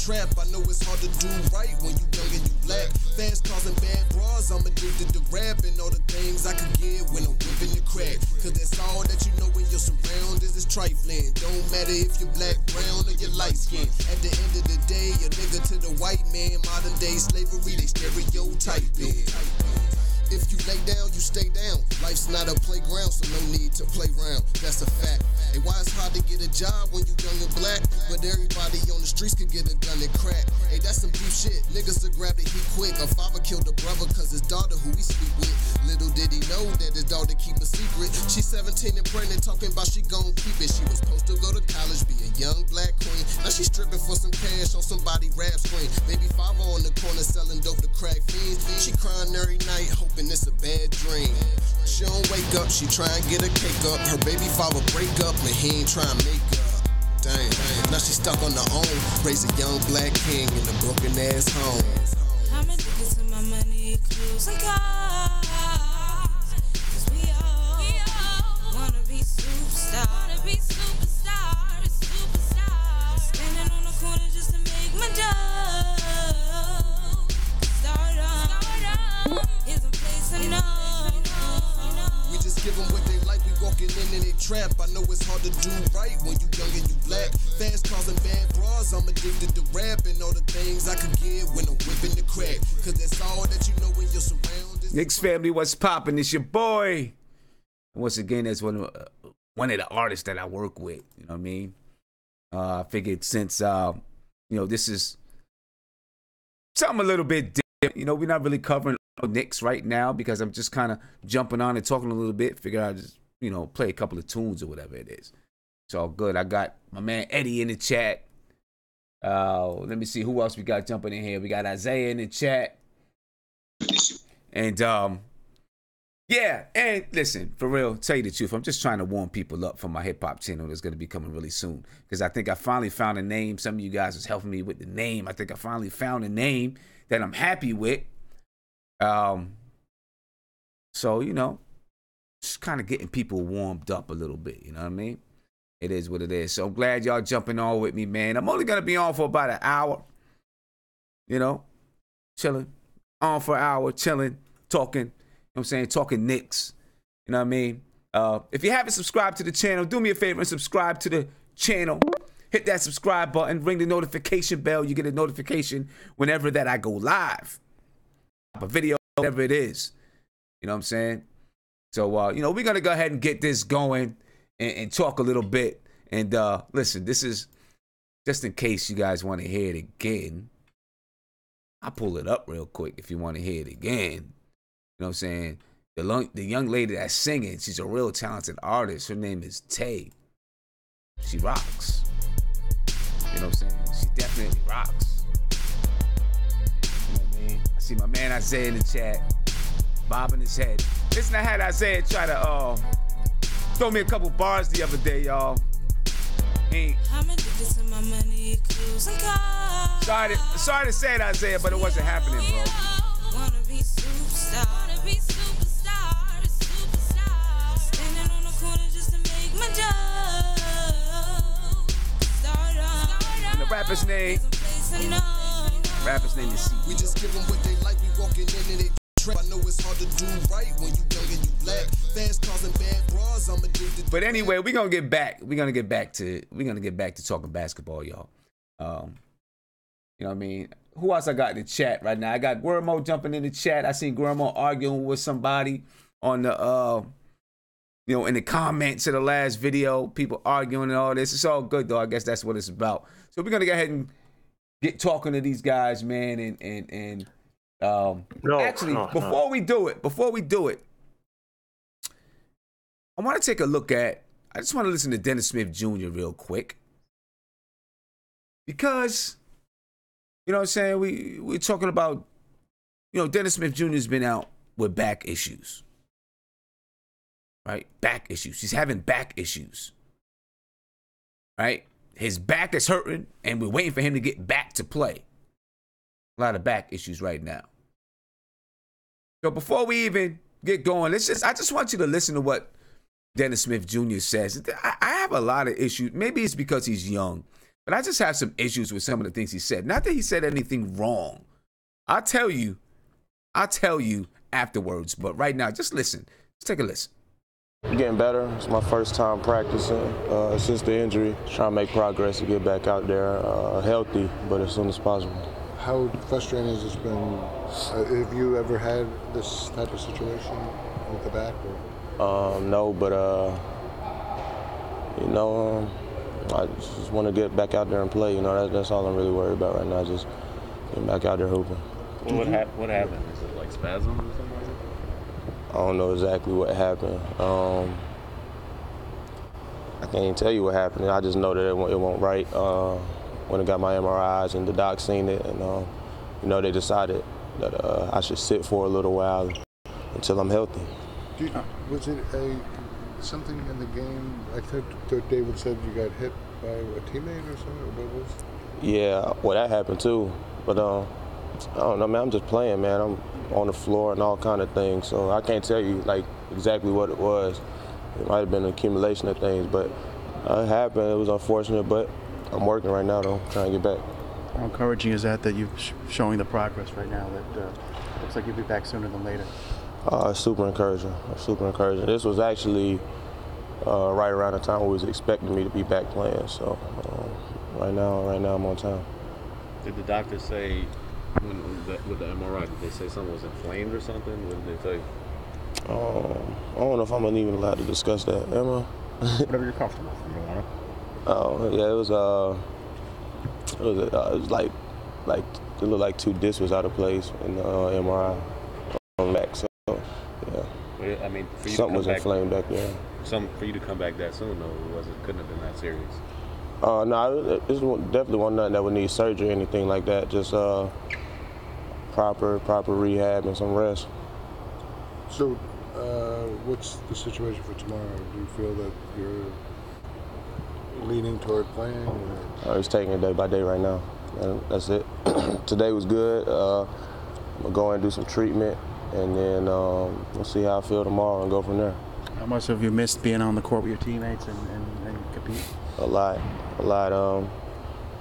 trap. I know it's hard to do right when you young and you black. Fast cars and bad bras, I'm addicted to rap and all the things I could get when I'm whipping the crack. Cause that's all that you know when your surroundings is trifling. Don't matter if you're black, brown, or you're light skin. At the end of the day, a nigga to the white man. Modern day slavery, they stereotyping. If you lay down, you stay down. Life's not a playground, so no need to play around. That's a fact. Hey, why it's hard to get a job when you young and black? But everybody on the streets could get a gun and crack. Hey, that's some deep shit. Niggas will grab the heat quick. A father killed a brother cause his daughter who he sleep with. Little did he know that his daughter keep a secret. She's 17 and pregnant, talking about she gon' keep it. She was supposed to go to college, be a young black queen. Now she stripping for some cash on somebody rap screen. Baby father on the corner selling dope to crack fiends. She crying every night, hoping it's a bad dream. She don't wake up, she try and get a cake up. Her baby father break up, and he ain't try and make up. Dang, now she stuck on her own. Raise a young black king in a broken ass home. I'm addicted to my money, clothes, and cars. Cause we all wanna be superstars. Standing on the corner just to make my dough. Start up, here's a place I know. We just give them what they like, we walking in they trap. I know it's hard to do right when you young and you black. Fast cars and bad bras, I'm addicted to rap and all the things I could get when I'm whipping the crack. Cause that's all that you know when you're surrounded. Knicks family, what's poppin'? It's your boy. And once again, that's one of the artists that I work with. You know what I mean? I figured since, this is something a little bit different. You know, we're not really covering Knicks right now because I'm just kind of jumping on and talking a little bit. Figure I'll just, play a couple of tunes or whatever it is. It's all good. I got my man Eddie in the chat. Let me see who else we got jumping in here. We got Isaiah in the chat. And, yeah, and listen, for real, tell you the truth, I'm just trying to warm people up for my hip-hop channel that's going to be coming really soon. Because I think I finally found a name. Some of you guys was helping me with the name. I think I finally found a name that I'm happy with. So, just kind of getting people warmed up a little bit, you know what I mean? It is what it is. So I'm glad y'all jumping on with me, man. I'm only going to be on for about an hour, chilling. On for an hour, chilling, talking, you know what I'm saying, talking Knicks, you know what I mean? If you haven't subscribed to the channel, do me a favor and subscribe to the channel. Hit that subscribe button, ring the notification bell. You get a notification whenever that I go live. A video, whatever it is. You know what I'm saying? So, we're going to go ahead and get this going and talk a little bit. And listen, this is just in case you guys want to hear it again. I'll pull it up real quick if you want to hear it again. You know what I'm saying? The young lady that's singing, she's a real talented artist. Her name is Tay. She rocks. You know what I'm saying? She definitely rocks. You know what I mean? I see my man Isaiah in the chat, bobbing his head. Listen, I had Isaiah try to throw me a couple bars the other day, y'all. I'm addicted to my money, clothes, and cars. Sorry to say it, Isaiah, but it wasn't happening, bro. Wanna be superstars. Standing on the corner just to make my dough. Start up. And the rapper's name is C. We just give them what they like, we walking in they trap. I know it's hard to do right when you young and you black. Fast cars and bad bras, I'm addicted. But anyway, we're gonna get back to talking basketball, y'all. You know what I mean? Who else I got in the chat right now? I got Guillermo jumping in the chat. I seen Guillermo arguing with somebody on the in the comments of the last video, people arguing and all this. It's all good though. I guess that's what it's about. So we're gonna go ahead and get talking to these guys, man, before we do it, I want to take a look at, I just want to listen to Dennis Smith Jr. real quick. Because, you know what I'm saying, we're talking about, Dennis Smith Jr. has been out with back issues. Right? Back issues. He's having back issues. Right? His back is hurting, and we're waiting for him to get back to play. A lot of back issues right now. So before we even get going, I just want you to listen to what Dennis Smith Jr. says. I have a lot of issues. Maybe it's because he's young, But I just have some issues with some of the things he said. Not that he said anything wrong. I'll tell you afterwards. But right now, just listen. Let's take a listen. Getting better. It's my first time practicing since the injury. Trying to make progress to get back out there healthy, but as soon as possible. How frustrating has this been? Have you ever had this type of situation with the back? Or? No, but I just want to get back out there and play. That's all I'm really worried about right now. Just getting back out there hooping. What happened? Is it like spasms or something like that? I don't know exactly what happened. I can't even tell you what happened. I just know that it went right. When I got my MRIs and the doc seen it, and they decided that I should sit for a little while until I'm healthy. Was it something in the game? I think David said you got hit by a teammate or something. Or what was? Yeah, well that happened too. But I don't know, man. I'm just playing, man. I'm on the floor and all kind of things, so I can't tell you like exactly what it was. It might have been an accumulation of things, but it happened. It was unfortunate, but I'm working right now, though, trying to get back. How encouraging is that you're showing the progress right now? That looks like you'll be back sooner than later. Super encouraging. Super encouraging. This was actually right around the time we was expecting me to be back playing. So right now I'm on time. Did the doctor say with the MRI? Did they say something was inflamed or something? What did they tell you? I don't know if I'm even allowed to discuss that. Am I? Whatever you're comfortable with. You don't want to. Oh yeah, it was like it looked like 2 discs was out of place in the MRI on the back. So yeah. I mean, for you something was inflamed back there. For you to come back that soon, though, couldn't have been that serious. No, this definitely wasn't nothing that would need surgery or anything like that. Just proper rehab and some rest. So, what's the situation for tomorrow? Do you feel that you're leaning toward playing? I'm just taking it day by day right now. And that's it. Today was good. I'm going to go and do some treatment, and then we'll see how I feel tomorrow and go from there. How much have you missed being on the court with your teammates and compete? A lot.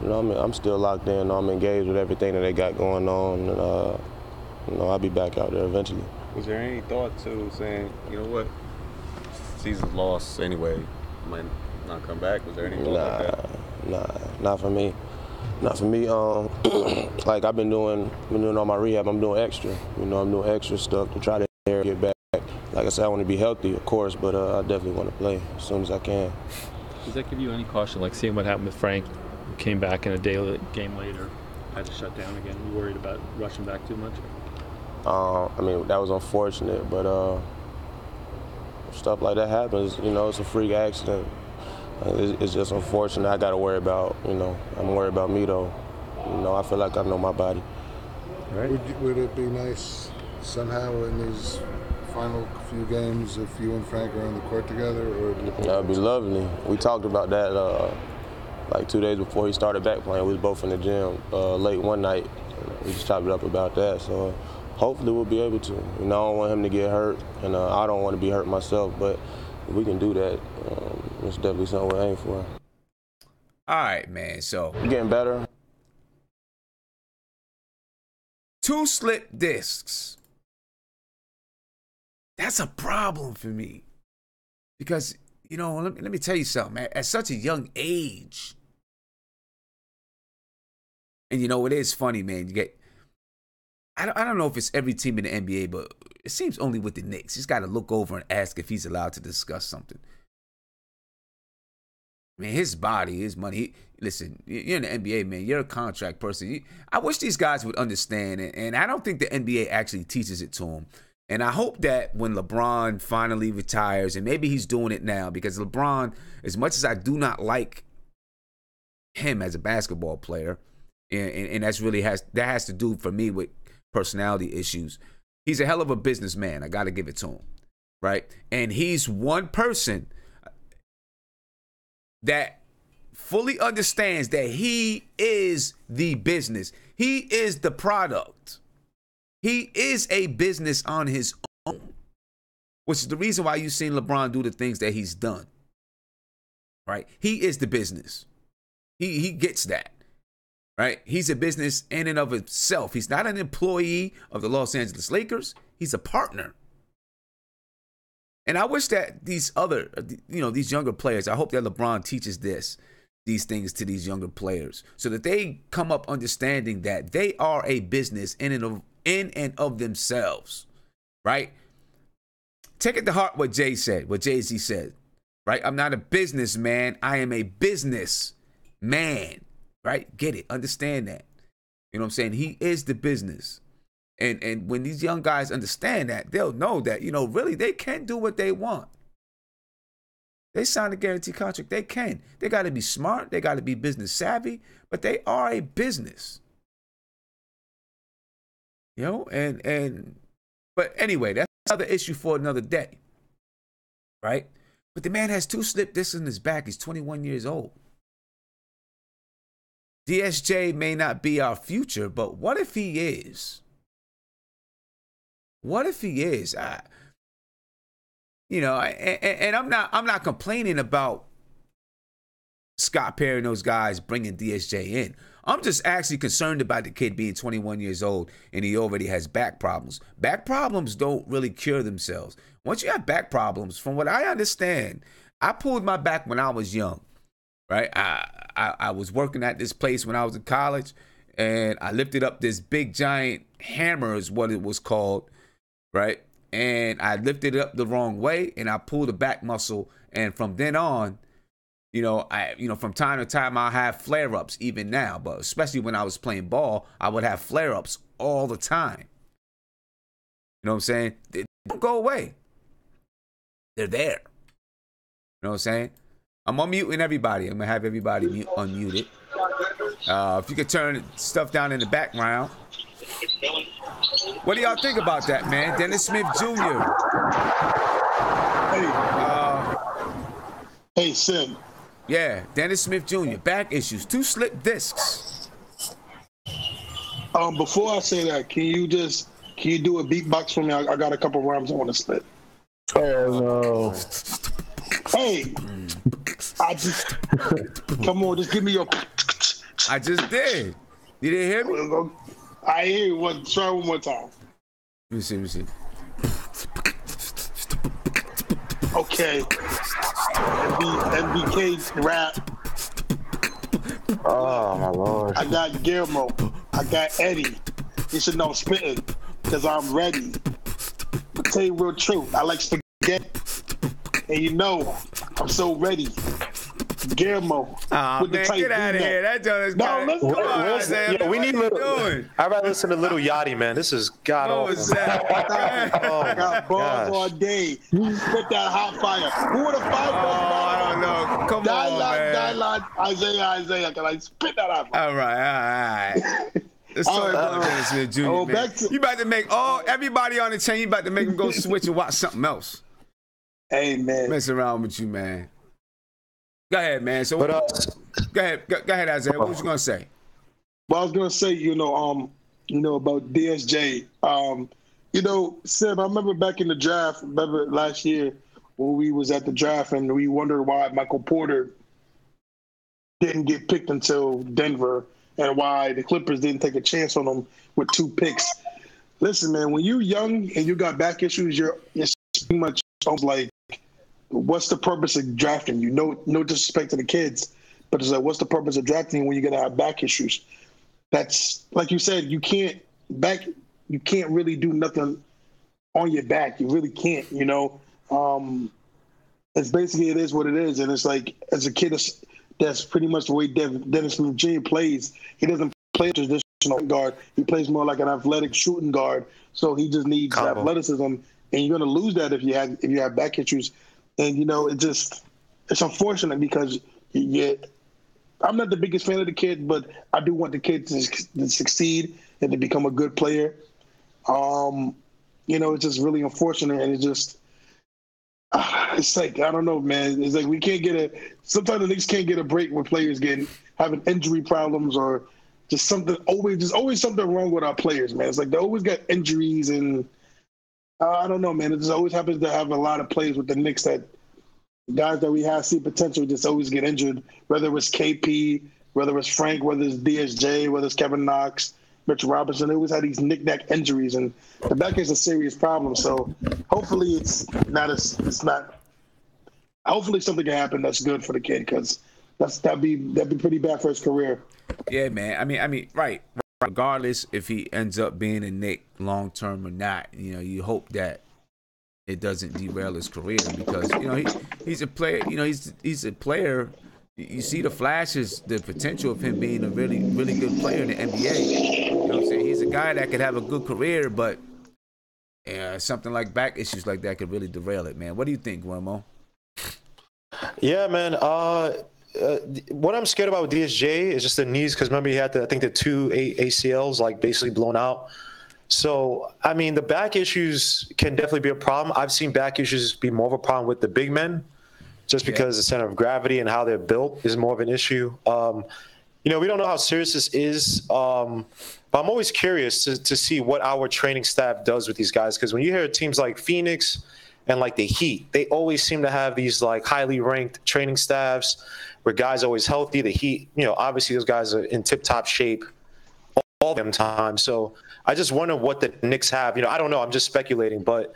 I'm still locked in. I'm engaged with everything that they got going on. And, I'll be back out there eventually. Was there any thought to saying, you know what, season's lost anyway, might not come back? Was there any thought like that? Not for me. Not for me. Like I've been doing all my rehab. I'm doing extra. I'm doing extra stuff to try to get back. Like I said, I want to be healthy, of course, but I definitely want to play as soon as I can. Does that give you any caution, like seeing what happened with Frank, who came back in a game later, had to shut down again? You worried about rushing back too much? I mean, that was unfortunate, but stuff like that happens. It's a freak accident. It's just unfortunate. I got to worry about, I'm worried about me, though. I feel like I know my body. Right. Would it be nice somehow in these final few games if you and Frank are on the court together? That would be lovely. We talked about that like 2 days before he started back playing. We was both in the gym late one night. We just chopped it up about that. So hopefully we'll be able to. I don't want him to get hurt, and I don't want to be hurt myself, but if we can do that, it's definitely something we're aiming for. All right, man. So You're getting better. 2 slip discs. That's a problem for me. Because, let me tell you something, man. At such a young age, and it is funny, man. You get, I don't know if it's every team in the NBA, but it seems only with the Knicks. He's got to look over and ask if he's allowed to discuss something. I mean, his body, his money. Listen, you're in the NBA, man. You're a contract person. I wish these guys would understand it, and I don't think the NBA actually teaches it to them. And I hope that when LeBron finally retires, and maybe he's doing it now, because LeBron, as much as I do not like him as a basketball player, and that's really has to do for me with personality issues. He's a hell of a businessman. I got to give it to him, right? And he's one person that fully understands that he is the business. He is the product. He is a business on his own, which is the reason why you've seen LeBron do the things that he's done, right? He is the business. He gets that, right? He's a business in and of himself. He's not an employee of the Los Angeles Lakers. He's a partner. And I wish that these younger players, I hope that LeBron teaches these things to these younger players so that they come up understanding that they are a business in and of themselves, right? Take it to heart what Jay-Z said, right? I'm not a businessman. I am a business man, right? Get it. Understand that. You know what I'm saying? He is the business. And when these young guys understand that, they'll know that, really they can do what they want. They signed a guaranteed contract. They can. They got to be smart. They got to be business savvy, but they are a business. But anyway, that's another issue for another day, right? But the man has 2 slip discs in his back. He's 21 years old. DSJ may not be our future, but what if he is? What if he is? And I'm not complaining about Scott Perry and those guys bringing DSJ in. I'm just actually concerned about the kid being 21 years old and he already has back problems. Back problems don't really cure themselves. Once you have back problems, from what I understand, I pulled my back when I was young, right? I was working at this place when I was in college, and I lifted up this big giant hammer is what it was called, right? And I lifted it up the wrong way, and I pulled a back muscle. And from then on, from time to time, I'll have flare-ups even now. But especially when I was playing ball, I would have flare-ups all the time. You know what I'm saying? They don't go away. They're there. You know what I'm saying? I'm unmuting everybody. I'm going to have everybody unmuted. If you could turn stuff down in the background. What do y'all think about that, man? Dennis Smith Jr. Hey, Sim. Yeah, Dennis Smith Jr. Back issues. 2 slip discs. Before I say that, can you do a beatbox for me? I got a couple rhymes I want to spit. Oh no. Hey, come on, just give me your. I just did. You didn't hear me? I hear you. Try one more time. Let me see. Okay. MBK rap. Oh my lord. I got Guillermo. I got Eddie. You should know I'm spitting because I'm ready. I'll tell you real truth. I like spaghetti. And I'm so ready. Guillermo. Oh, man, get out of here. That joint is bad. Listen, we need little. I'd rather listen to Little Yachty, man. This is god awful. What was that? I got balls all day. Spit that hot fire. Who would have fired? I don't know. Come on, man. Isaiah. Can I spit that hot fire? All right. Let's talk about Dennis Smith Jr., man. You about to make everybody on the chain, you about to make them go switch and watch something else. Hey, man. Mess around with you, man. Go ahead, man. So, go ahead, Isaiah. What was you gonna say? Well, I was gonna say, about DSJ. Seb, I remember back in the draft. Remember last year when we was at the draft and we wondered why Michael Porter didn't get picked until Denver and why the Clippers didn't take a chance on him with 2 picks. Listen, man, when you're young and you got back issues, you're pretty much almost like, what's the purpose of drafting you? No disrespect to the kids, but it's like, what's the purpose of drafting you when you're gonna have back issues? That's like you said, you can't really do nothing on your back. You really can't, It's basically, it is what it is, and it's like, as a kid, that's pretty much the way Dennis Smith Jr. plays. He doesn't play a traditional guard. He plays more like an athletic shooting guard. So he just needs athleticism, and you're gonna lose that if you have back issues. And it's unfortunate because I'm not the biggest fan of the kid, but I do want the kid to succeed and to become a good player. It's just really unfortunate, and it's like, I don't know, man. It's like sometimes the Knicks can't get a break when players having injury problems or just something. There's always something wrong with our players, man. It's like they always got injuries and. I don't know, man. It just always happens to have a lot of players with the Knicks that guys that we have see potential just always get injured, whether it was KP, whether it's Frank, whether it's DSJ, whether it's Kevin Knox, Mitchell Robinson. They always had these knick-knack injuries, and the back is a serious problem. So hopefully hopefully something can happen that's good for the kid, because that'd be pretty bad for his career. Yeah, man. I mean, right. Regardless if he ends up being a Knick long term or not, you hope that it doesn't derail his career, because he's a player. He's a player. You see the flashes, the potential of him being a really, really good player in the NBA. You know what I'm saying? He's a guy that could have a good career, but something like back issues like that could really derail it, man. What do you think, Guillermo? Yeah, man. What I'm scared about with DSJ is just the knees, because remember he had the 2 ACLs like basically blown out. So, I mean, the back issues can definitely be a problem. I've seen back issues be more of a problem with the big men, just because the center of gravity and how they're built is more of an issue. We don't know how serious this is, but I'm always curious to see what our training staff does with these guys, because when you hear teams like Phoenix and like the Heat, they always seem to have these like highly ranked training staffs where guys are always healthy. The Heat, obviously those guys are in tip-top shape all the time. So I just wonder what the Knicks have. I don't know. I'm just speculating, but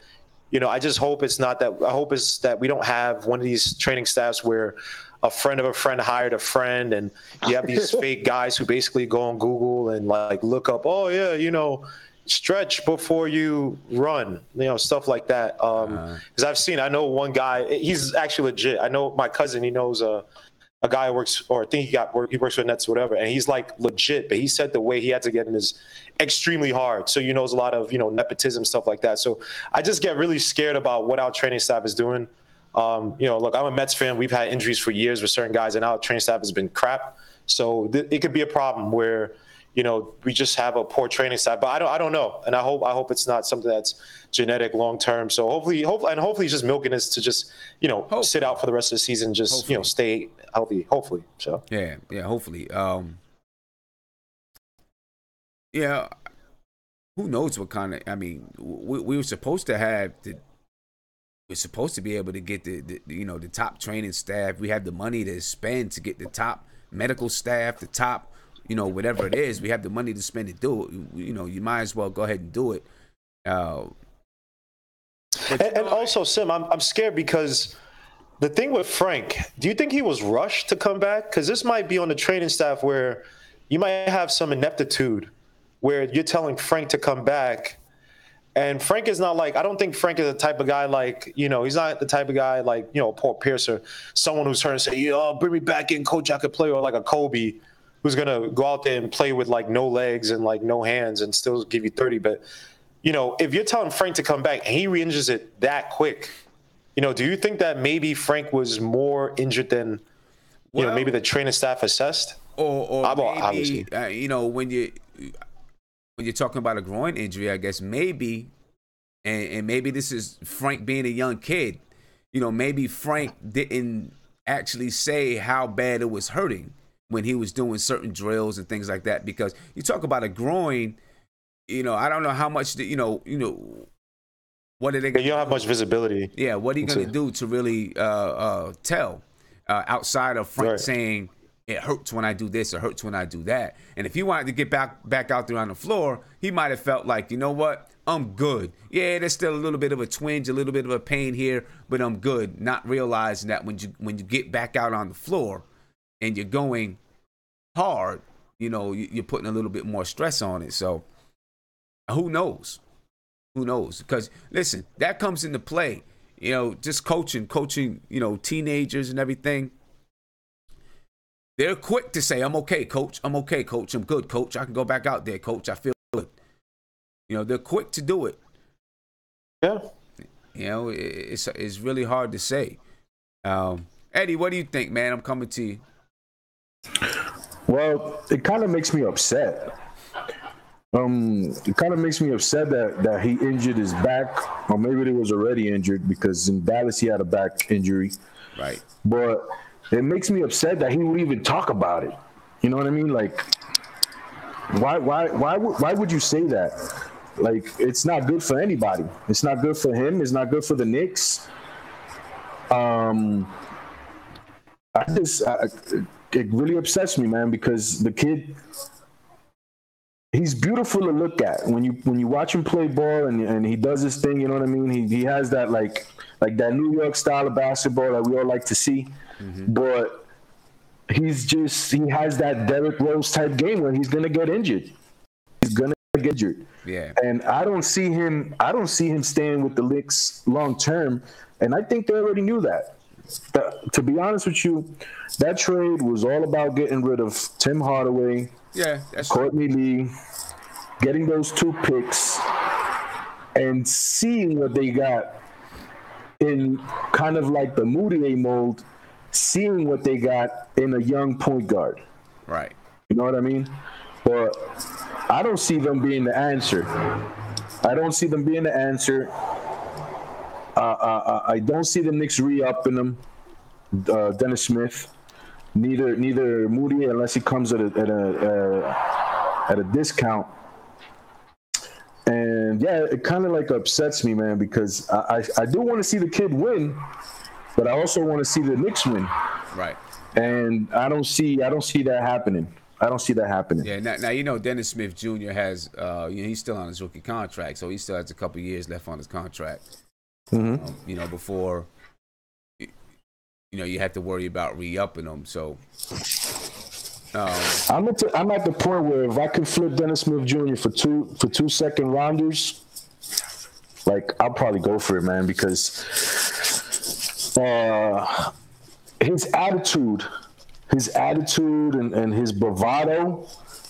I just hope it's not that. I hope it's that we don't have one of these training staffs where a friend of a friend hired a friend, and you have these fake guys who basically go on Google and like look up, stretch before you run, stuff like that. Because I know one guy, he's actually legit. I know my cousin, he knows a guy who works, or I think he works for Nets or whatever, and he's like legit, but he said the way he had to get in is extremely hard. So knows a lot of nepotism, stuff like that. So I just get really scared about what our training staff is doing. Look, I'm a Mets fan. We've had injuries for years with certain guys, and our training staff has been crap. So it could be a problem where we just have a poor training staff. But I don't know, and I hope it's not something that's genetic long term. So hopefully he's just milking us to just sit out for the rest of the season, just stay healthy. Hopefully, so yeah, hopefully. Who knows what kind of? I mean, we were supposed to have we're supposed to be able to get the top training staff. We have the money to spend to get the top medical staff, the top. Whatever it is, we have the money to spend to do it. You might as well go ahead and do it. And also, Sim, I'm scared because the thing with Frank, do you think he was rushed to come back? Because this might be on the training staff where you might have some ineptitude where you're telling Frank to come back. And Frank is not I don't think Frank is the type of guy he's not the type of guy Paul Pierce or someone who's trying to say, bring me back in, coach, I could play, or like a Kobe who's going to go out there and play with no legs and no hands and still give you 30. But, if you're telling Frank to come back and he re-injures it that quick, do you think that maybe Frank was more injured than, maybe the training staff assessed? Or maybe, when you're talking about a groin injury, I guess maybe, and maybe this is Frank being a young kid, maybe Frank didn't actually say how bad it was hurting when he was doing certain drills and things like that. Because you talk about a groin, I don't know how much, what are they going to You don't have much visibility. Yeah, what are you going to do to really tell outside of Frank saying, it hurts when I do this, it hurts when I do that. And if he wanted to get back out there on the floor, he might have felt like, you know what, I'm good. Yeah, there's still a little bit of a twinge, a little bit of a pain here, but I'm good. Not realizing that when you get back out on the floor and you're going hard, you're putting a little bit more stress on it. So who knows? Because listen, that comes into play. Just coaching, teenagers and everything. They're quick to say, I'm okay, coach. I'm okay, coach. I'm good, coach. I can go back out there, coach. I feel good. They're quick to do it. Yeah. It's really hard to say. Eddie, what do you think, man? I'm coming to you. Well, it kind of makes me upset. It kind of makes me upset that he injured his back, or maybe he was already injured because in Dallas he had a back injury. Right. But it makes me upset that he would even talk about it. You know what I mean? Why would you say that? It's not good for anybody. It's not good for him. It's not good for the Knicks. it really upsets me, man, because the kid, he's beautiful to look at when you watch him play ball and he does his thing. You know what I mean? He has that like that New York style of basketball that we all like to see, but he has that Derrick Rose type game where he's gonna get injured. He's gonna get injured. Yeah. And I don't see him staying with the Knicks long term. And I think they already knew that. To be honest with you, that trade was all about getting rid of Tim Hardaway, Courtney Lee, getting those 2 picks, and seeing what they got in kind of like the Moutier mold, seeing what they got in a young point guard. Right. You know what I mean? But I don't see them being the answer. I don't see them being the answer. I don't see the Knicks re-upping them, Dennis Smith. Neither Moutier, unless he comes at a discount. And yeah, it kind of like upsets me, man, because I do want to see the kid win, but I also want to see the Knicks win. Right. And I don't see that happening. I don't see that happening. Yeah. Now Dennis Smith Jr. has he's still on his rookie contract, so he still has a couple years left on his contract. Before you have to worry about re-upping them. So I'm at the point where if I could flip Dennis Smith Jr. for two second rounders, like I'll probably go for it, man, because his attitude and his bravado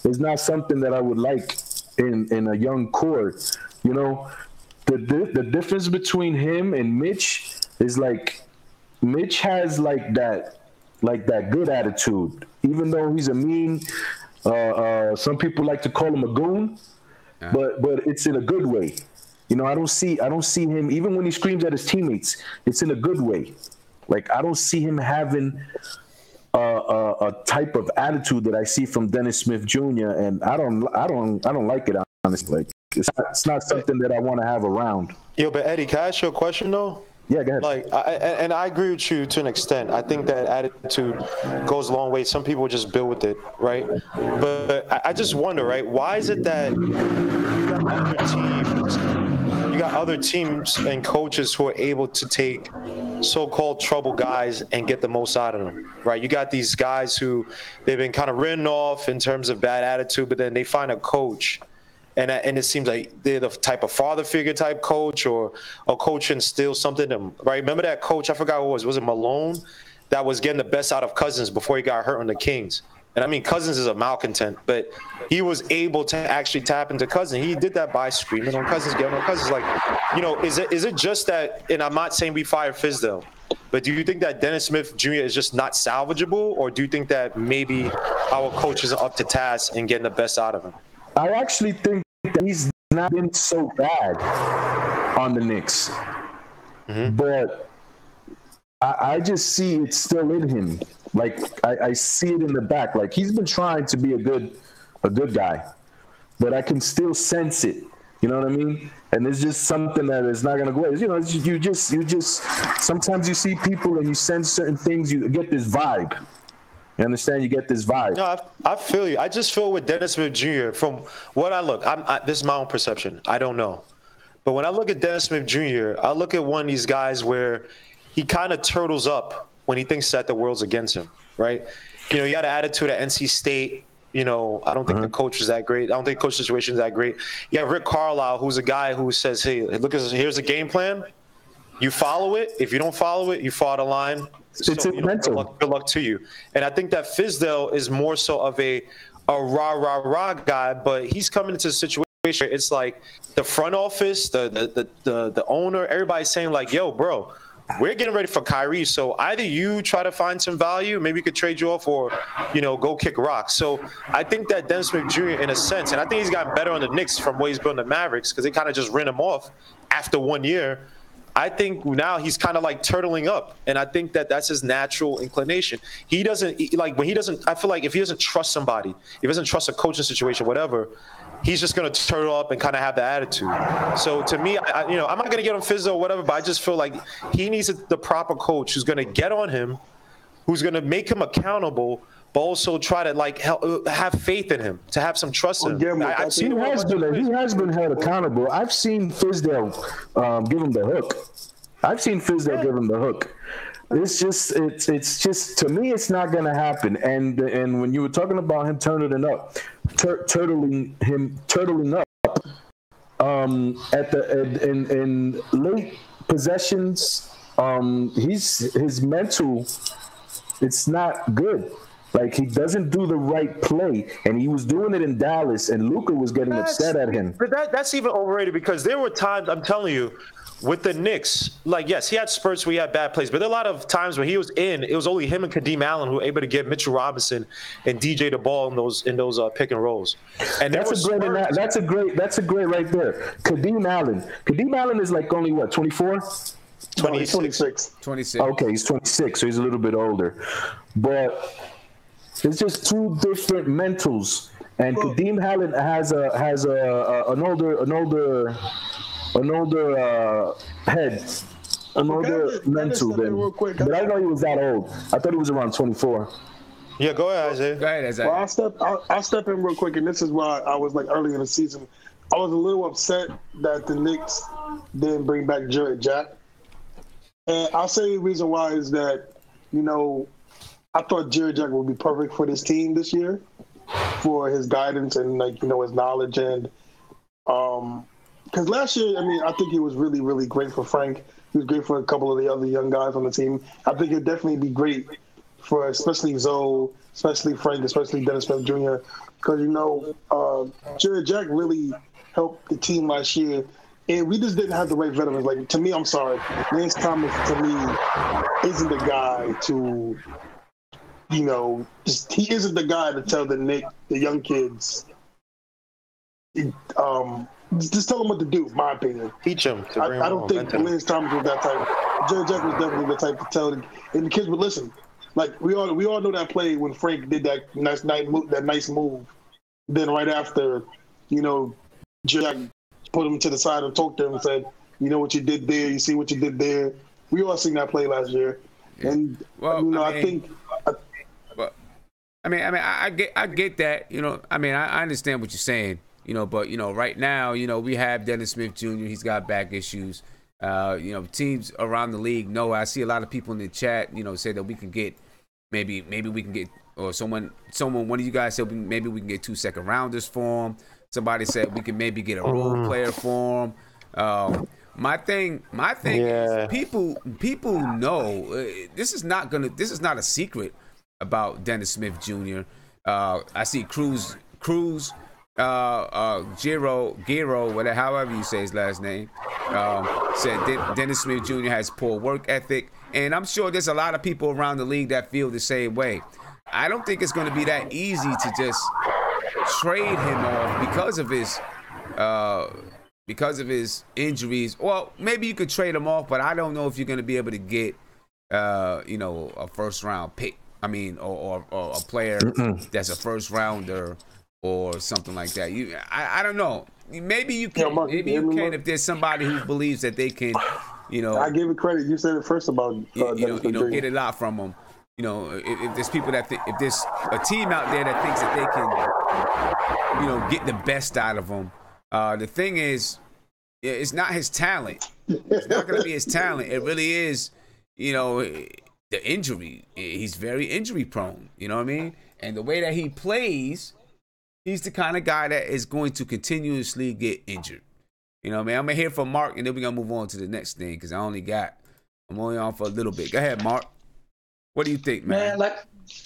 is not something that I would like in a young core. You know, the difference between him and Mitch is like Mitch has like that good attitude, even though he's a mean. Some people like to call him a goon, but it's in a good way. You know, I don't see him, even when he screams at his teammates, it's in a good way. Like I don't see him having a type of attitude that I see from Dennis Smith Jr. and I don't like it, honestly. Like it's not something that I want to have around. Yo, but Eddie, can I ask you a question though? Yeah, go ahead. Like, I agree with you to an extent. I think that attitude goes a long way. Some people just build with it, right? But I just wonder, right? Why is it that you got other teams and coaches who are able to take so-called trouble guys and get the most out of them, right? You got these guys who they've been kind of written off in terms of bad attitude, but then they find a coach. And it seems like they're the type of father figure type coach or a coach instills something in them, right? Remember that coach, I forgot who was it Malone, that was getting the best out of Cousins before he got hurt on the Kings. And I mean, Cousins is a malcontent, but he was able to actually tap into Cousins. He did that by screaming on Cousins, getting on Cousins. Like, you know, is it just that, and I'm not saying we fire Fizdale, but do you think that Dennis Smith Jr. is just not salvageable, or do you think that maybe our coach isn't up to task and getting the best out of him? I actually think that he's not been so bad on the Knicks, but I just see it still in him. Like I see it in the back. Like he's been trying to be a good guy, but I can still sense it. You know what I mean? And it's just something that is not gonna go away. You know, you just sometimes you see people and you sense certain things. You get this vibe. You understand? You get this vibe. No, I feel you. I just feel with Dennis Smith Jr. from what I look. This is my own perception. I don't know, but when I look at Dennis Smith Jr., I look at one of these guys where he kind of turtles up when he thinks that the world's against him, right? You know, he had an attitude at NC State. You know, I don't think the coach is that great. I don't think the coach situation is that great. You have Rick Carlisle, who's a guy who says, hey, look, here's a game plan. You follow it. If you don't follow it, you fall the line. It's mental. Good luck to you. And I think that Fizdale is more so of a rah guy, but he's coming into a situation where it's like the front office, the owner, everybody's saying like, yo, bro, we're getting ready for Kyrie. So either you try to find some value, maybe we could trade you off, or, you know, go kick rocks. So I think that Dennis Smith Jr. in a sense, and I think he's gotten better on the Knicks from what he's been on the Mavericks, because they kind of just ran him off after 1 year. I think now he's kind of like turtling up, and I think that that's his natural inclination. He doesn't like when he doesn't. I feel like if he doesn't trust somebody, if he doesn't trust a coaching situation, whatever, he's just going to turtle up and kind of have the attitude. So to me, I'm not going to get on Fizdale or whatever, but I just feel like he needs the proper coach who's going to get on him, who's going to make him accountable, but also try to like have faith in him, to have some trust in him. I've seen he has been held accountable. I've seen Fizdale give him the hook. Give him the hook. It's just to me, it's not gonna happen. And when you were talking about him turtling up, in late possessions, his mental, it's not good. Like, he doesn't do the right play, and he was doing it in Dallas, and Luka was getting upset at him. But that's even overrated, because there were times, I'm telling you, with the Knicks, like, yes, he had spurts where he had bad plays, but there are a lot of times when he was in, it was only him and Kadeem Allen who were able to get Mitchell Robinson and DJ the ball in those pick and rolls. And that's a great right there. Kadeem Allen is like only what, 24? 26. Okay, he's 26, so he's a little bit older. But it's just two different mentals. And Kadeem Allen has an older head, an older mental than. But I didn't know he was that old. I thought he was around 24. Yeah, go ahead, Isaiah. Well, I'll step in real quick, and this is why I was like early in the season. I was a little upset that the Knicks didn't bring back Jared Jack. And I'll say the reason why is that, I thought Jared Jack would be perfect for this team this year, for his guidance and his knowledge. And because last year, I think he was really, really great for Frank. He was great for a couple of the other young guys on the team. I think he'd definitely be great for especially Zoe, especially Frank, especially Dennis Smith Jr. Because, Jared Jack really helped the team last year. And we just didn't have the right veterans. Like, to me, I'm sorry, Lance Thomas, to me, isn't the guy to, he isn't the guy to tell the young kids, just tell them what to do, my opinion. Teach them. I don't think Lance Thomas was that type. Jared Jack was definitely the type to tell them. And the kids would listen. Like, we all know that play when Frank did that nice move. Then right after, Jared Jack put him to the side and talked to him and said, "You know what you did there. You see what you did there." We all seen that play last year, and I get that. I understand what you're saying. But right now, we have Dennis Smith Jr. He's got back issues. Teams around the league know. I see a lot of people in the chat, say that we can get maybe we can get, or someone one of you guys said maybe we can get 2 second rounders for him. Somebody said we can maybe get a role player for him. My thing is people know this is not a secret about Dennis Smith Jr. I see Cruz Giro, whatever, however you say his last name, said Dennis Smith Jr. has poor work ethic, and I'm sure there's a lot of people around the league that feel the same way. I don't think it's going to be that easy to just trade him off because of his injuries. Well, maybe you could trade him off, but I don't know if you're going to be able to get a first round pick. Or a player that's a first rounder or something like that. I don't know. Maybe you can. Maybe you can if there's somebody who believes that they can. I give it credit. You said it first about get a lot from them. If there's people if there's a team out there that thinks that they can, get the best out of him. The thing is, it's not his talent. It's not going to be his talent. It really is, the injury. He's very injury prone. You know what I mean? And the way that he plays, he's the kind of guy that is going to continuously get injured. You know what I mean? I'm going to hear from Mark, and then we're going to move on to the next thing because I'm only on for a little bit. Go ahead, Mark. What do you think, man?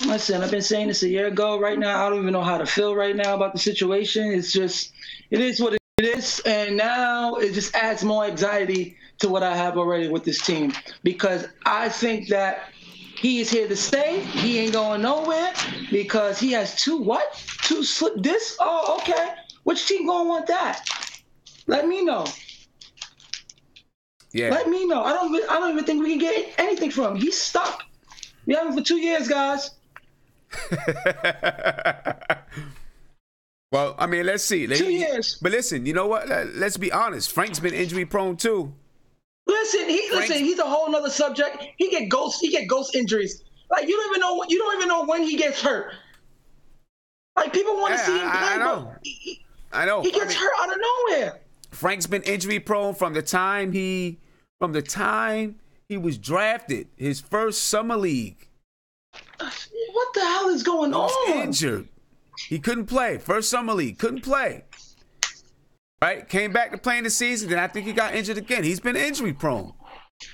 Listen, I've been saying this a year ago. Right now, I don't even know how to feel right now about the situation. It's just, it is what it is. And now it just adds more anxiety to what I have already with this team. Because I think that he is here to stay. He ain't going nowhere because he has 2 slip discs? Oh, okay. Which team going to want that? Let me know. Yeah. Let me know. I don't even think we can get anything from him. He's stuck. We have him for 2 years, guys. Well, let's see. 2 years. But listen, you know what? Let's be honest. Frank's been injury prone too. Listen, he's a whole nother subject. He get ghost injuries. Like you don't even know when he gets hurt. Like people want to see him play. I know. He gets hurt out of nowhere. Frank's been injury prone from the time he was drafted, his first summer league. What the hell is going on? He was injured. He couldn't play. First summer league, couldn't play. Right? Came back to play in the season, then I think he got injured again. He's been injury prone.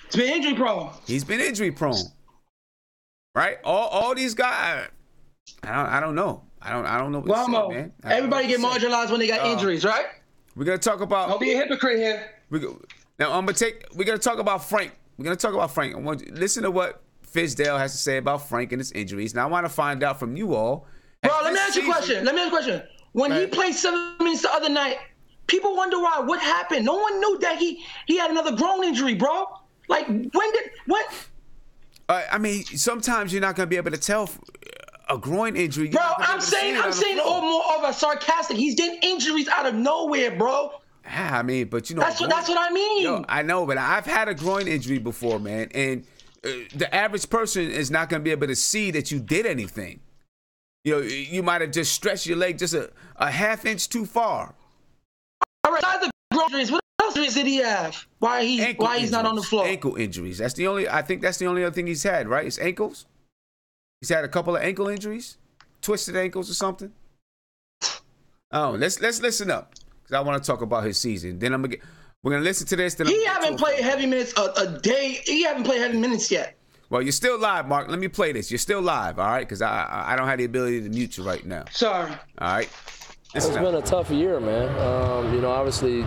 He's been injury prone. He's been injury prone. Right? All these guys, I don't know. I don't know what to say, man. Everybody get marginalized when they got injuries, right? We're gonna talk about. Don't be a hypocrite here. We're gonna talk about Frank. We're gonna talk about Frank. I want you to listen to what Fizdale has to say about Frank and his injuries. Now I want to find out from you all. Bro, let me ask you a question. When he played 7 minutes the other night, people wonder why. What happened? No one knew that he had another groin injury, bro. Like when? I mean, sometimes you're not gonna be able to tell a groin injury. Bro, I'm saying more of a sarcastic. He's getting injuries out of nowhere, bro. I mean, but you know, that's what I mean. Yo, I know, but I've had a groin injury before, man, and the average person is not gonna be able to see that you did anything. You know, you might have just stretched your leg just a half inch too far. All right, besides the groin injuries, what else injuries did he have? Why he's not on the floor? Ankle injuries. I think that's the only other thing he's had, right? His ankles. He's had a couple of ankle injuries, twisted ankles or something. Oh, let's listen up because I want to talk about his season. Then we're gonna listen to this. Then he haven't played heavy minutes a day. He haven't played heavy minutes yet. Well, you're still live, Mark. Let me play this. You're still live, all right? Because I don't have the ability to mute you right now. Sorry. All right. It's been a tough year, man. You know, obviously,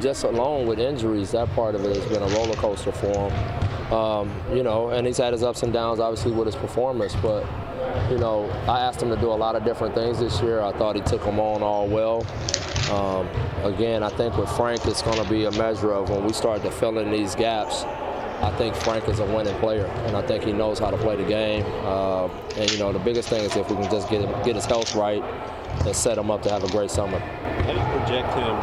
just along with injuries, that part of it has been a roller coaster for him. You know, and he's had his ups and downs, obviously, with his performance. But, you know, I asked him to do a lot of different things this year. I thought he took them on all well. Again, I think with Frank, it's going to be a measure of when we start to fill in these gaps. I think Frank is a winning player, and I think he knows how to play the game. And, you know, the biggest thing is if we can just get his health right and set him up to have a great summer. How do you project him?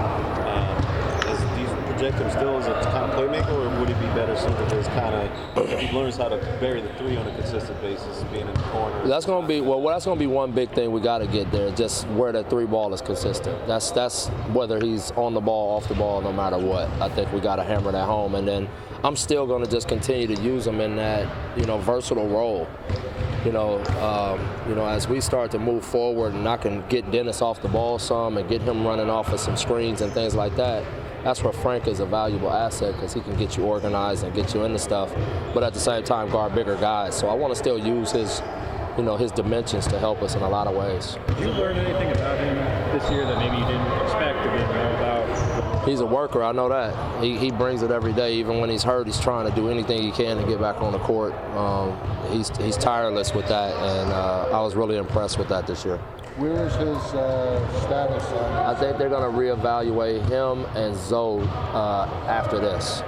Do you project him still as a kind of playmaker, or would it be better suited as kind of if he learns how to bury the three on a consistent basis, being in the corner? That's going to be one big thing we got to get there, just where the three ball is consistent. That's whether he's on the ball, off the ball, no matter what. I think we got to hammer that home, and then I'm still going to just continue to use him in that, you know, versatile role. You know, as we start to move forward and I can get Dennis off the ball some and get him running off of some screens and things like that, that's where Frank is a valuable asset because he can get you organized and get you into stuff, but at the same time guard bigger guys. So I want to still use his dimensions to help us in a lot of ways. Did you learn anything about him this year that maybe you didn't expect to get to know about? He's a worker, I know that. He brings it every day. Even when he's hurt, he's trying to do anything he can to get back on the court. He's tireless with that, and I was really impressed with that this year. Where is his status? I think they're going to reevaluate him and Zoe after this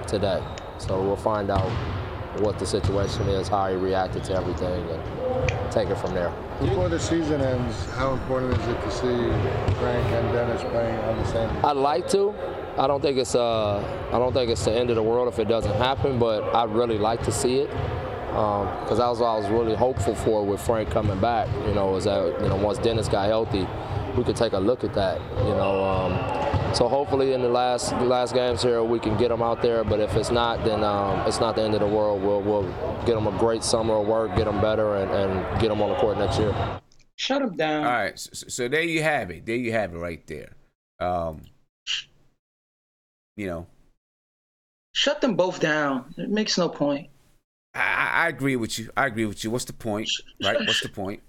today. So we'll find out what the situation is, how he reacted to everything, and take it from there. Before the season ends, how important is it to see Frank and Dennis playing on the same team? I'd like to. I don't think it's the end of the world if it doesn't happen, but I'd really like to see it. Because that was what I was really hopeful for with Frank coming back. You know, is that once Dennis got healthy, we could take a look at that. You know, so hopefully in the last games here we can get him out there. But if it's not, then it's not the end of the world. We'll get him a great summer of work, get him better, and get him on the court next year. Shut him down. All right, so there you have it. There you have it right there. You know, shut them both down. It makes no point. I agree with you. What's the point? Right? What's the point?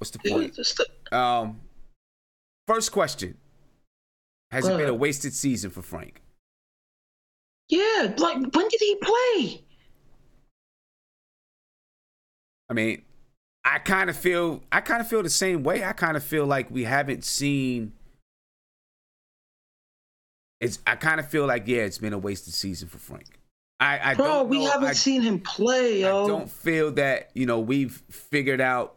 First question. Has it been a wasted season for Frank? Yeah, like when did he play? I mean, I kind of feel the same way. I kind of feel like we haven't seen I kind of feel like it's been a wasted season for Frank. We haven't seen him play, yo. I don't feel that, we've figured out,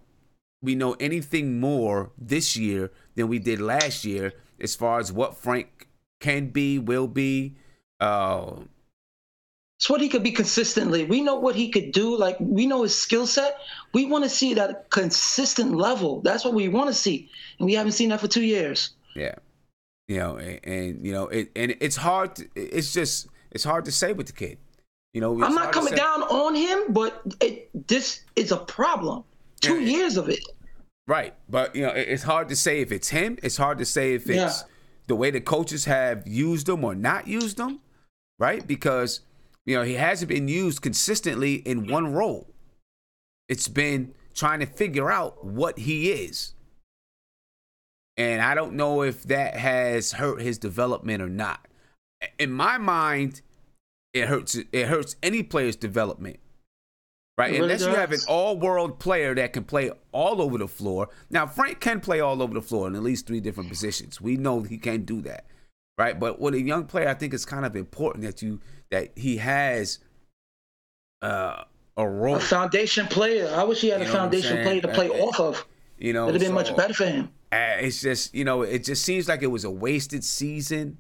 we know anything more this year than we did last year as far as what Frank can be, will be. So It's what he could be consistently. We know what he could do. Like, we know his skill set. We want to see that consistent level. That's what we want to see. And we haven't seen that for 2 years. Yeah. It's hard. It's hard to say with the kid. I'm not coming down on him, but this is a problem. 2 years of it. Right. But, it's hard to say if it's him. It's hard to say if it's the way the coaches have used him or not used him. Right. Because, he hasn't been used consistently in one role. It's been trying to figure out what he is. And I don't know if that has hurt his development or not. In my mind, it hurts any player's development. Right? Unless you have an all-world player that can play all over the floor. Now, Frank can play all over the floor in at least 3 different positions. We know he can do that. Right? But with a young player, I think it's kind of important that he has a role. A foundation player. I wish he had a foundation player to play off of. It would have been much better for him. It's just, it just seems like it was a wasted season.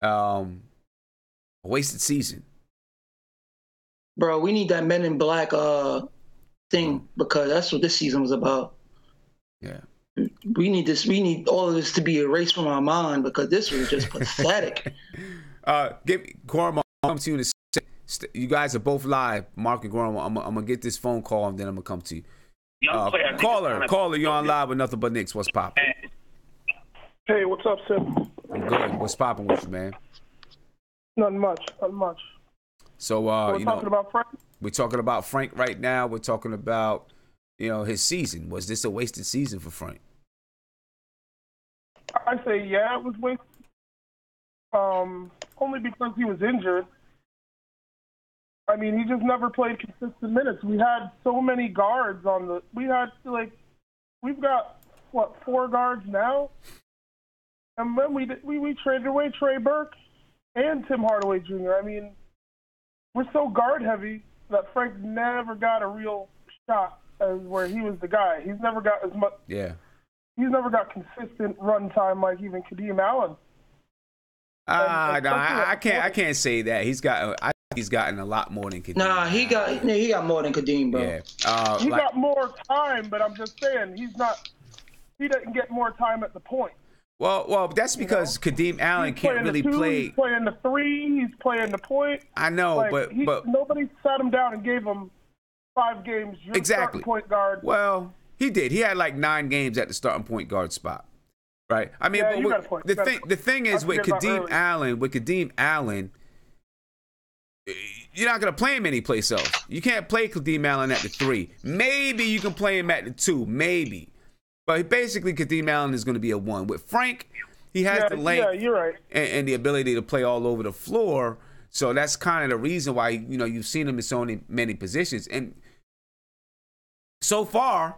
A wasted season. Bro, we need that Men in Black thing because that's what this season was about. Yeah. We need this. We need all of this to be erased from our mind because this was just pathetic. Gorham, I'll come to you in a second. You guys are both live, Mark and Gorham. I'm gonna get this phone call and then I'm gonna come to you. Caller, you're on live with Nothing But Knicks. What's poppin'? Hey, what's up, Sim? I'm good. What's poppin' with you, man? Nothing much. So, we're talking about Frank? We're talking about Frank right now. We're talking about, his season. Was this a wasted season for Frank? I say, yeah, it was wasted. Only because he was injured. I mean, he just never played consistent minutes. We had so many guards we've got, 4 guards now? And then we traded away Trey Burke and Tim Hardaway Jr. I mean, we're so guard heavy that Frank never got a real shot as where he was the guy. He's never got as much. Yeah. He's never got consistent run time like even Kadeem Allen. No, I can't say that. He's gotten a lot more than Kadeem. Nah, he got more than Kadeem, bro. Yeah. He got more time, but I'm just saying he didn't get more time at the point. Well, that's because Kadeem Allen can't really play. He's playing the 3. He's playing the point. I know, but nobody sat him down and gave him 5 games. Exactly. Point guard. Well, he did. He had like 9 games at the starting point guard spot. Right. I mean, the thing is with Kadeem Allen, you're not gonna play him anyplace else. You can't play Kadeem Allen at the 3. Maybe you can play him at the 2. Maybe. But basically, Kadeem Allen is going to be a 1. With Frank, he has the length you're right. and the ability to play all over the floor. So that's kind of the reason why you've seen him in so many positions. And so far,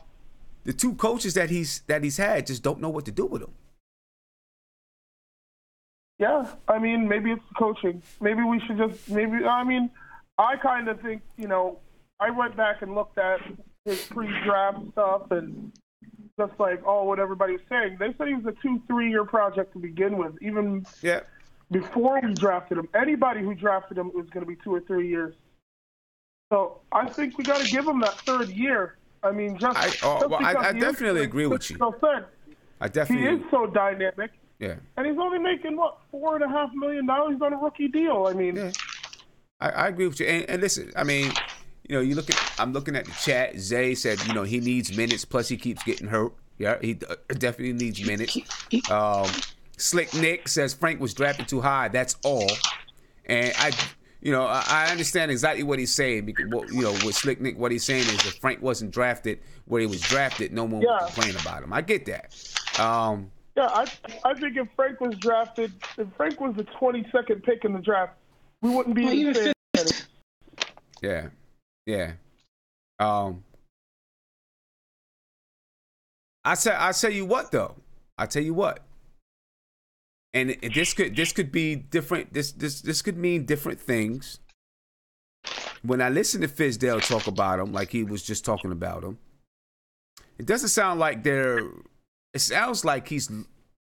the 2 coaches that he's had just don't know what to do with him. Yeah, I mean, maybe it's coaching. Maybe we should I kind of think, I went back and looked at his pre-draft stuff and just what everybody was saying. They said he was a 2-3 year project to begin with, even before we drafted him. Anybody who drafted him was going to be 2 or 3 years. So I think we got to give him that 3rd year. I mean, I definitely agree with you. He is so dynamic. Yeah. And he's only making, $4.5 million on a rookie deal. I mean. Yeah. I agree with you. And listen, I mean, I'm looking at the chat. Zay said, he needs minutes, plus he keeps getting hurt. Yeah, he definitely needs minutes. Slick Nick says Frank was drafted too high. That's all. And I understand exactly what he's saying. Because, with Slick Nick, what he's saying is if Frank wasn't drafted where he was drafted, no one would complain about him. I get that. I think if Frank was the 22nd pick in the draft, we wouldn't be in the same. Yeah. I tell you what though. And this could be different. This could mean different things. When I listen to Fizdale talk about him, like he was just talking about him, it doesn't sound like it sounds like he's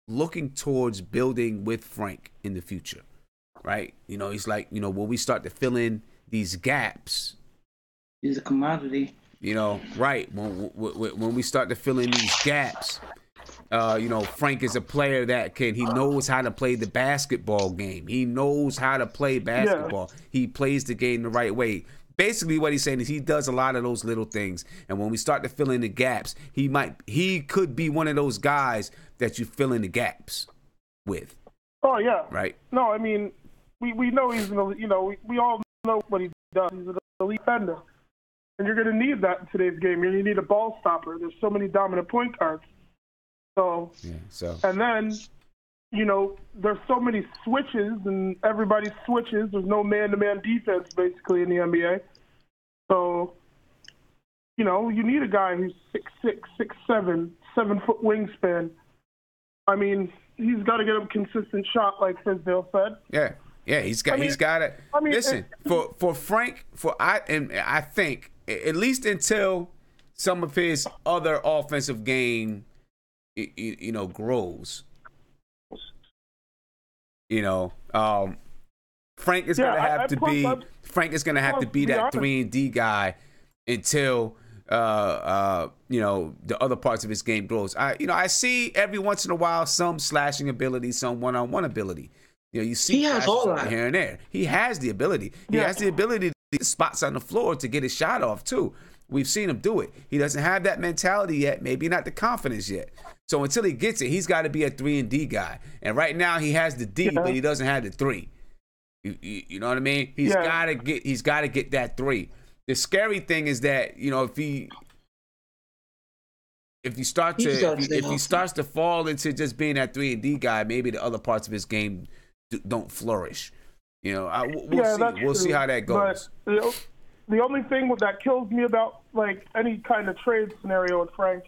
looking towards building with Frank in the future, right? He's like, when we start to fill in these gaps. He's a commodity. You know, right? When we start to fill in these gaps, you know, Frank is a player that he knows how to play the basketball game. He knows how to play basketball. Yeah. He plays the game the right way. Basically, what he's saying is he does a lot of those little things, and when we start to fill in the gaps, he could be one of those guys that you fill in the gaps with. Oh yeah, right. No, I mean, we know he's we all know what he does. He's an elite defender, and you're going to need that in today's game. You're going to need a ball stopper. There's so many dominant point guards. So and then, you know, there's so many switches, and everybody switches. There's no man-to-man defense, basically, in the NBA. So, you know, you need a guy who's 6'6", 6'7", 7-foot wingspan. I mean, he's got to get a consistent shot, like Fizdale said. Yeah, he's got it. I mean, listen, for Frank, I think, at least until some of his other offensive game, you know, grows. You know, Frank is gonna have to be that 3-and-D guy until you know, the other parts of his game grows. I see every once in a while some slashing ability, some one-on-one ability. You know, you see he has all that here and there. He has the ability. He has the ability to get spots on the floor to get his shot off too. We've seen him do it. He doesn't have that mentality yet, maybe not the confidence yet. So until he gets it, he's got to be a 3-and-D guy. And right now he has the D, but he doesn't have the 3. You know what I mean? He's got to get that 3. The scary thing is that, you know, if he starts to fall into just being that 3-and-D guy, maybe the other parts of his game don't flourish. You know, we'll see how that goes. But the only thing that kills me about like any kind of trade scenario with Frank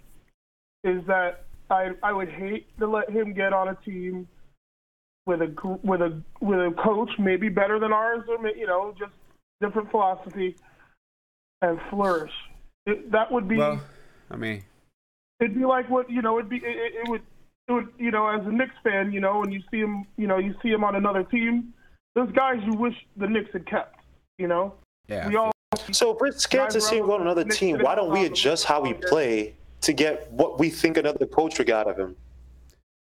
is that I would hate to let him get on a team with a coach maybe better than ours, or you know, just different philosophy, and flourish. That would be. Well, I mean, it'd be like what it would you know, as a Knicks fan, you know, when you see him on another team, there's guys you wish the Knicks had kept. You know. Yeah. So if we're scared to see him go on another team, why don't we adjust how we play to get what we think another coach would get out of him?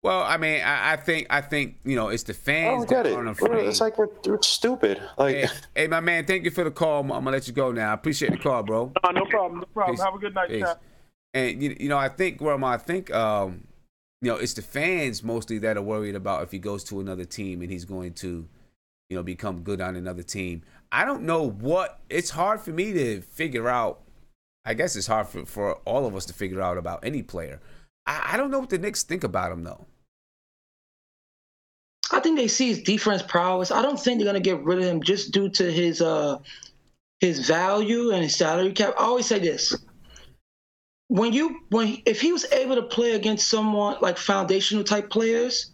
Well, I mean, I think you know, it's the fans that aren't afraid. It's like we're stupid. Like, hey, my man, thank you for the call. I'm gonna let you go now. I appreciate the call, bro. No problem. Peace. Have a good night, chat. And you know, I think you know, it's the fans mostly that are worried about if he goes to another team and he's going to, you know, become good on another team. I don't know it's hard for me to figure out. I guess it's hard for all of us to figure out about any player. I don't know what the Knicks think about him, though. I think they see his defense prowess. I don't think they're going to get rid of him just due to his value and his salary cap. I always say this. If he was able to play against someone like foundational type players,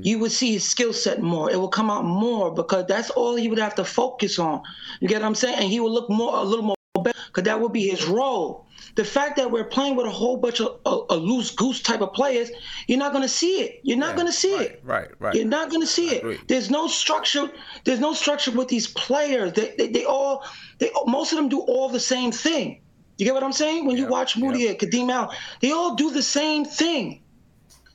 you would see his skill set more. It will come out more because that's all he would have to focus on. You get what I'm saying? And he would look a little more better because that would be his role. The fact that we're playing with a whole bunch of a loose goose type of players, you're not going to see it. You're not going to see it. Right. You're not going to see it. There's no structure. There's no structure with these players. Most of them do all the same thing. You get what I'm saying? When you watch Moody and Kadeem Allen, they all do the same thing.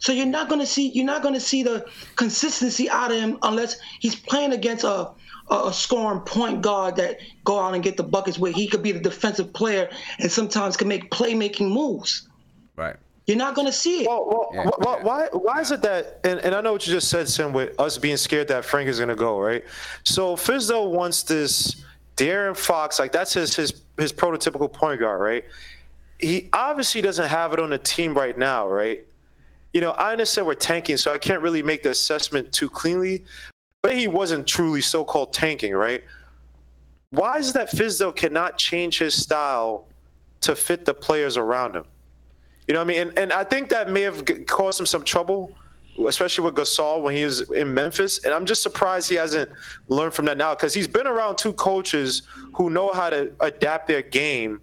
So you're not going to see the consistency out of him unless he's playing against a scoring point guard that go out and get the buckets where he could be the defensive player and sometimes can make playmaking moves. Right. You're not going to see it. Why is it that, and I know what you just said, Sim, with us being scared that Frank is going to go, right? So Fizdale wants this De'Aaron Fox, like that's his prototypical point guard, right? He obviously doesn't have it on the team right now, right? You know, I understand we're tanking, so I can't really make the assessment too cleanly. But he wasn't truly so-called tanking, right? Why is it that Fizdale cannot change his style to fit the players around him? You know what I mean? And I think that may have caused him some trouble, especially with Gasol when he was in Memphis. And I'm just surprised he hasn't learned from that now because he's been around two coaches who know how to adapt their game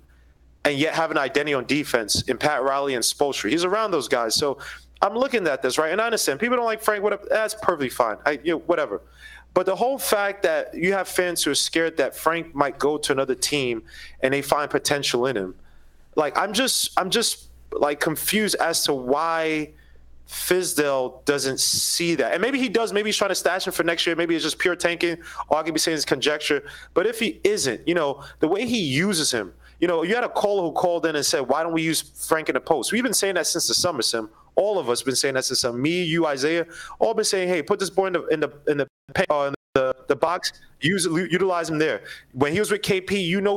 and yet have an identity on defense in Pat Riley and Spoelstra. He's around those guys. So I'm looking at this, right? And I understand people don't like Frank, whatever. That's perfectly fine. Whatever. But the whole fact that you have fans who are scared that Frank might go to another team and they find potential in him, like I'm just like confused as to why Fizdale doesn't see that. And maybe he does. Maybe he's trying to stash him for next year. Maybe it's just pure tanking. All I can be saying is conjecture. But if he isn't, the way he uses him, you had a caller who called in and said, why don't we use Frank in the post? We've been saying that since the summer, Sim. All of us been saying that since me, you, Isaiah, all been saying, hey, put this boy in the box, utilize him there. When he was with KP,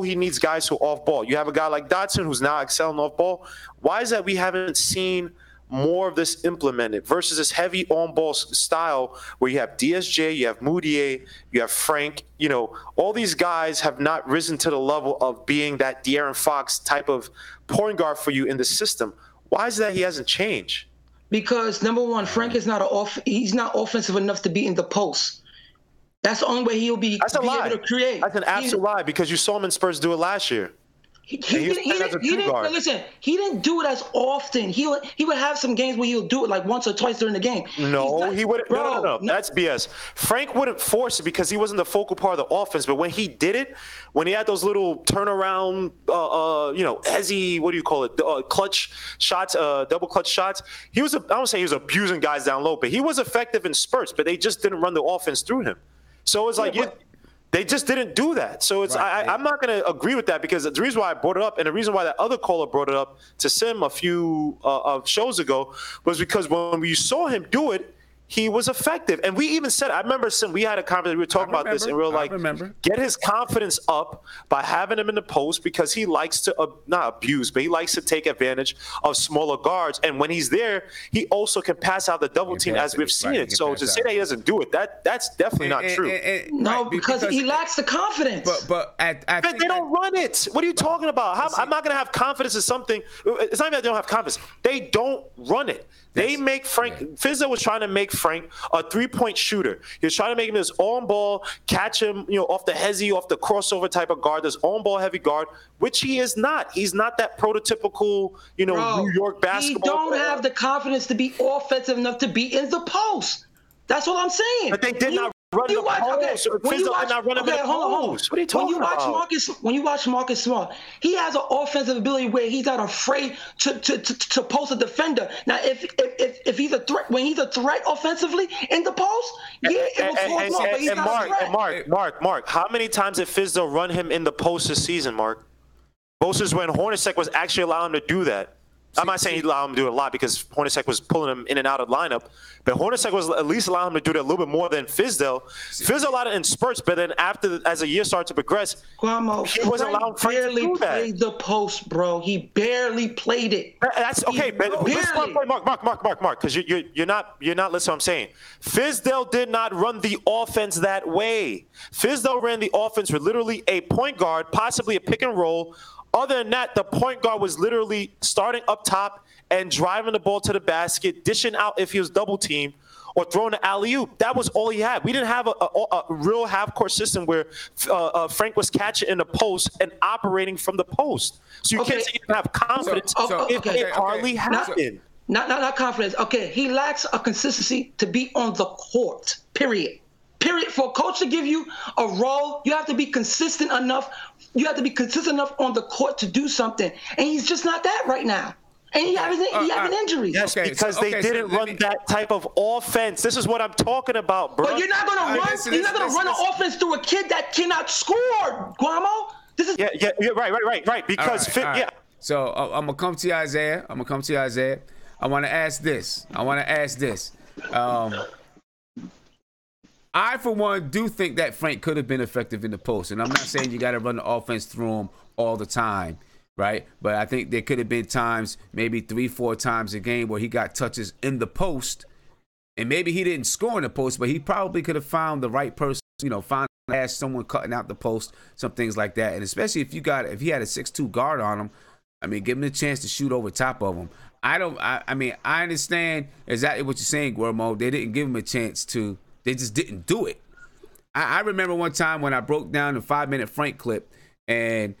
he needs guys who off ball. You have a guy like Dotson who's now excelling off ball. Why is that we haven't seen more of this implemented versus this heavy on-ball style where you have DSJ, you have Moutier, you have Frank, all these guys have not risen to the level of being that De'Aaron Fox type of point guard for you in the system. Why is that he hasn't changed? Because number one, Frank is he's not offensive enough to be in the post. That's the only way he'll be able to create. That's an absolute lie because you saw him in Spurs do it last year. He didn't do it as often. He would have some games where he'll do it like once or twice during the game. No, he wouldn't. No. That's BS. Frank wouldn't force it because he wasn't the focal part of the offense. But when he did it, when he had those little turnaround, hezzy, what do you call it? Clutch shots, double clutch shots. I don't say he was abusing guys down low, but he was effective in spurts. But they just didn't run the offense through him. So it's they just didn't do that. So it's I'm not going to agree with that because the reason why I brought it up and the reason why that other caller brought it up to Sim a few shows ago was because when we saw him do it, he was effective. And we even said, I remember, Sim, we had a conversation, we were talking about this, and we were like, get his confidence up by having him in the post because he likes to, not abuse, but he likes to take advantage of smaller guards. And when he's there, he also can pass out the double team as we've seen it. So to say that he doesn't do it, that's definitely not true. No, because he lacks the confidence. But they don't run it. What are you talking about? I'm not going to have confidence in something. It's not even that they don't have confidence. They don't run it. They make Frank, Fizdale was trying to make Frank a three-point shooter. He was trying to make him this on-ball, catch him, off the hezzy, off the crossover type of guard, this on-ball heavy guard, which he is not. He's not that prototypical, New York basketball. He don't have the confidence to be offensive enough to be in the post. That's what I'm saying. But they did not run the post. Fizdale did not run him in the post. What are you talking about? When you watch Marcus Smart, he has an offensive ability where he's not afraid to post a defender. Now, if he's a threat, when he's a threat offensively in the post, it will cause more. But he's not a threat. Mark, how many times did Fizdale run him in the post this season, Mark? Most is when Hornacek was actually allowing him to do that. I'm not saying he'd allow him to do it a lot because Hornacek was pulling him in and out of the lineup, but Hornacek was at least allowing him to do that a little bit more than Fizdale. Fizdale allowed it in spurts, but then as the year started to progress, he wasn't allowing Frank to do that. Played the post, bro. He barely played it. That's okay, but listen, Mark, because you're not listening to what I'm saying. Fizdale did not run the offense that way. Fizdale ran the offense with literally a point guard, possibly a pick and roll. Other than that, the point guard was literally starting up top and driving the ball to the basket, dishing out if he was double teamed, or throwing the alley-oop. That was all he had. We didn't have a real half-court system where Frank was catching in the post and operating from the post. So you can't say you have confidence if it hardly happened. Not confidence. Okay, he lacks a consistency to be on the court, period. For a coach to give you a role, you have to be consistent enough. You have to be consistent enough on the court to do something. And he's just not that right now. And he having injuries. Yes, because they didn't run that type of offense. This is what I'm talking about, bro. But you're not going to run. You're not going to run an offense through a kid that cannot score, Guamo. This is right. Because So I'm gonna come to you, Isaiah. I want to ask this. I, for one, do think that Frank could have been effective in the post. And I'm not saying you got to run the offense through him all the time, right? But I think there could have been times, maybe 3-4 times a game where he got touches in the post. And maybe he didn't score in the post, but he probably could have found the right person, found someone cutting out the post, some things like that. And especially if he had a 6'2" guard on him, I mean, give him the chance to shoot over top of him. I understand exactly what you're saying, Guillermo. They didn't give him a chance to. They just didn't do it. I remember one time when I broke down the 5-minute Frank clip, and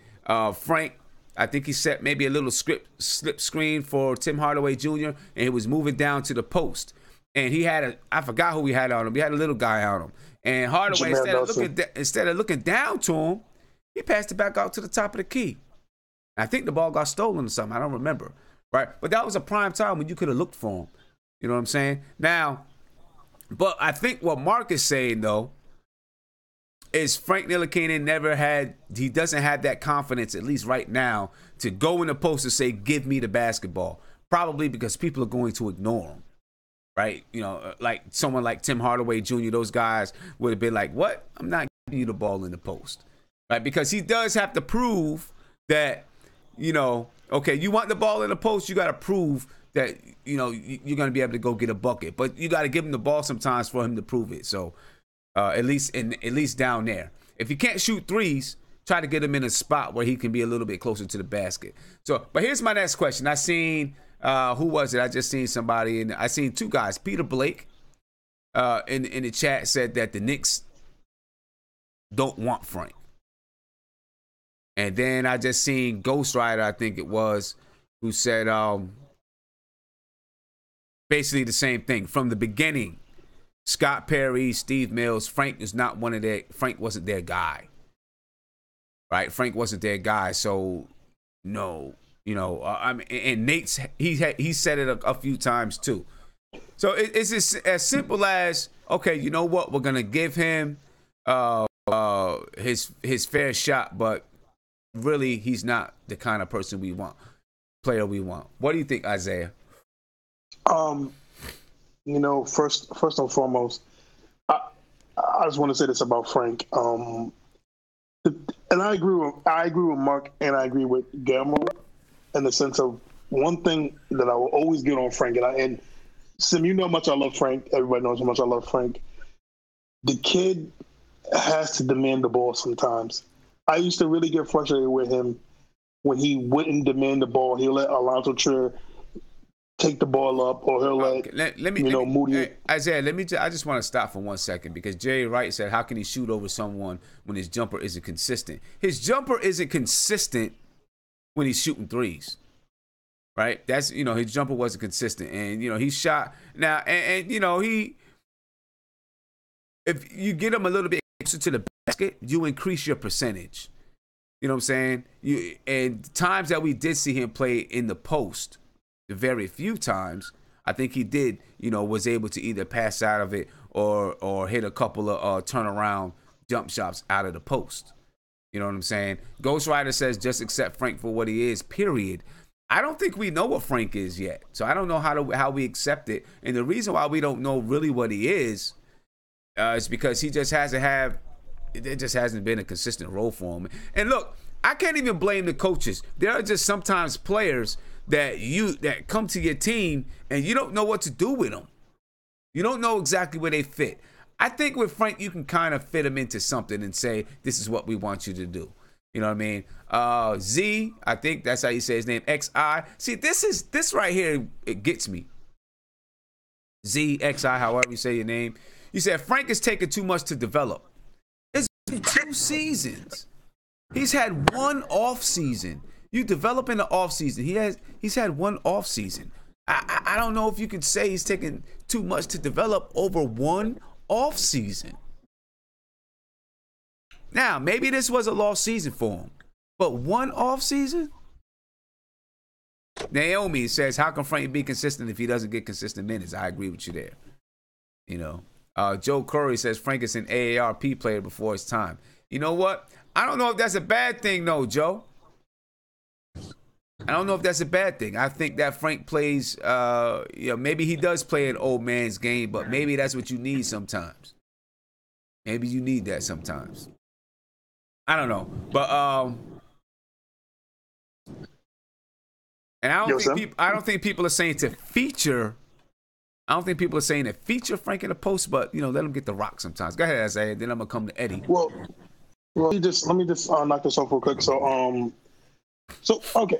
Frank, I think he set maybe a little slip screen for Tim Hardaway Jr. and he was moving down to the post. And he had I forgot who he had on him. He had a little guy on him. And Hardaway, instead of looking down to him, he passed it back out to the top of the key. I think the ball got stolen or something. I don't remember. Right? But that was a prime time when you could have looked for him. You know what I'm saying? Now, but I think what Mark is saying, though, is Frank Ntilikina he doesn't have that confidence, at least right now, to go in the post and say, give me the basketball. Probably because people are going to ignore him. Right? You know, like someone like Tim Hardaway Jr., those guys would have been like, what? I'm not giving you the ball in the post. Right? Because he does have to prove that, you know, okay, you want the ball in the post, you got to prove that, you know, you're going to be able to go get a bucket. But you got to give him the ball sometimes for him to prove it. So at least down there. If he can't shoot threes, try to get him in a spot where he can be a little bit closer to the basket. So, but here's my next question. I seen, who was it? I just seen somebody, and I seen two guys. Peter Blake in the chat said that the Knicks don't want Frank. And then I just seen Ghost Rider, I think it was, who said basically the same thing. From the beginning, Scott Perry, Steve Mills, Frank wasn't their guy. Right? Frank wasn't their guy. So, no, you know, I mean, and Nate's, he said it a few times too. So it's just as simple as, okay, you know what? We're going to give him his fair shot, but really, he's not the kind of person player we want. What do you think, Isaiah? You know, first and foremost, I just want to say this about Frank. And I agree with Mark, and I agree with Guillermo in the sense of one thing that I will always get on Frank, and Sim, you know how much I love Frank. Everybody knows how much I love Frank. The kid has to demand the ball sometimes. I used to really get frustrated with him when he wouldn't demand the ball. He'll let Alonzo Trier take the ball up, or he'll Moody. Isaiah, I just want to stop for 1 second because Jerry Wright said, how can he shoot over someone when his jumper isn't consistent? His jumper isn't consistent when he's shooting threes, right? That's, you know, his jumper wasn't consistent. And, you know, he shot now, and you know, if you get him a little bit closer to the basket, you increase your percentage. You know what I'm saying? And times that we did see him play in the post, the very few times, I think he did, you know, was able to either pass out of it or hit a couple of turnaround jump shots out of the post. You know what I'm saying? Ghost Rider says just accept Frank for what he is, period. I don't think we know what Frank is yet. So I don't know how we accept it. And the reason why we don't know really what he is because he just hasn't been a consistent role for him. And look, I can't even blame the coaches. There are just sometimes players that come to your team and you don't know what to do with them. You don't know exactly where they fit. I think with Frank, you can kind of fit him into something and say, this is what we want you to do. You know what I mean? Z, I think that's how you say his name, XI. See, this right here, it gets me. Z, XI, however you say your name. You said Frank is taking too much to develop. It's been 2 seasons. He's had 1 off season. You develop in the off season. He's had 1 off season. I don't know if you could say he's taking too much to develop over 1 off season. Now, maybe this was a lost season for him, but 1 off season? Naomi says, how can Frank be consistent if he doesn't get consistent minutes? I agree with you there. You know, Joe Curry says Frank is an AARP player before his time. You know what? I don't know if that's a bad thing, though, Joe. I don't know if that's a bad thing. I think that Frank plays, maybe he does play an old man's game, but maybe that's what you need sometimes. Maybe you need that sometimes. I don't know, but and I don't think people are saying to feature. I don't think people are saying to feature Frank in the post, but you know, let him get the rock sometimes. Go ahead, Isaiah. Then I'm gonna come to Eddie. Well, let me just knock this off real quick. So okay,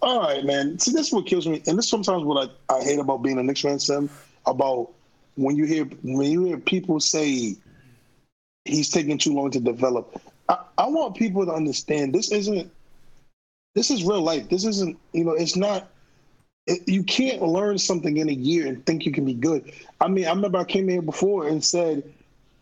all right, man. See, this is what kills me, and this sometimes what I hate about being a Knicks fan, Sam. About when you hear people say he's taking too long to develop. I want people to understand this isn't This is real life. This isn't, it's not. You can't learn something in a year and think you can be good. I mean, I remember I came here before and said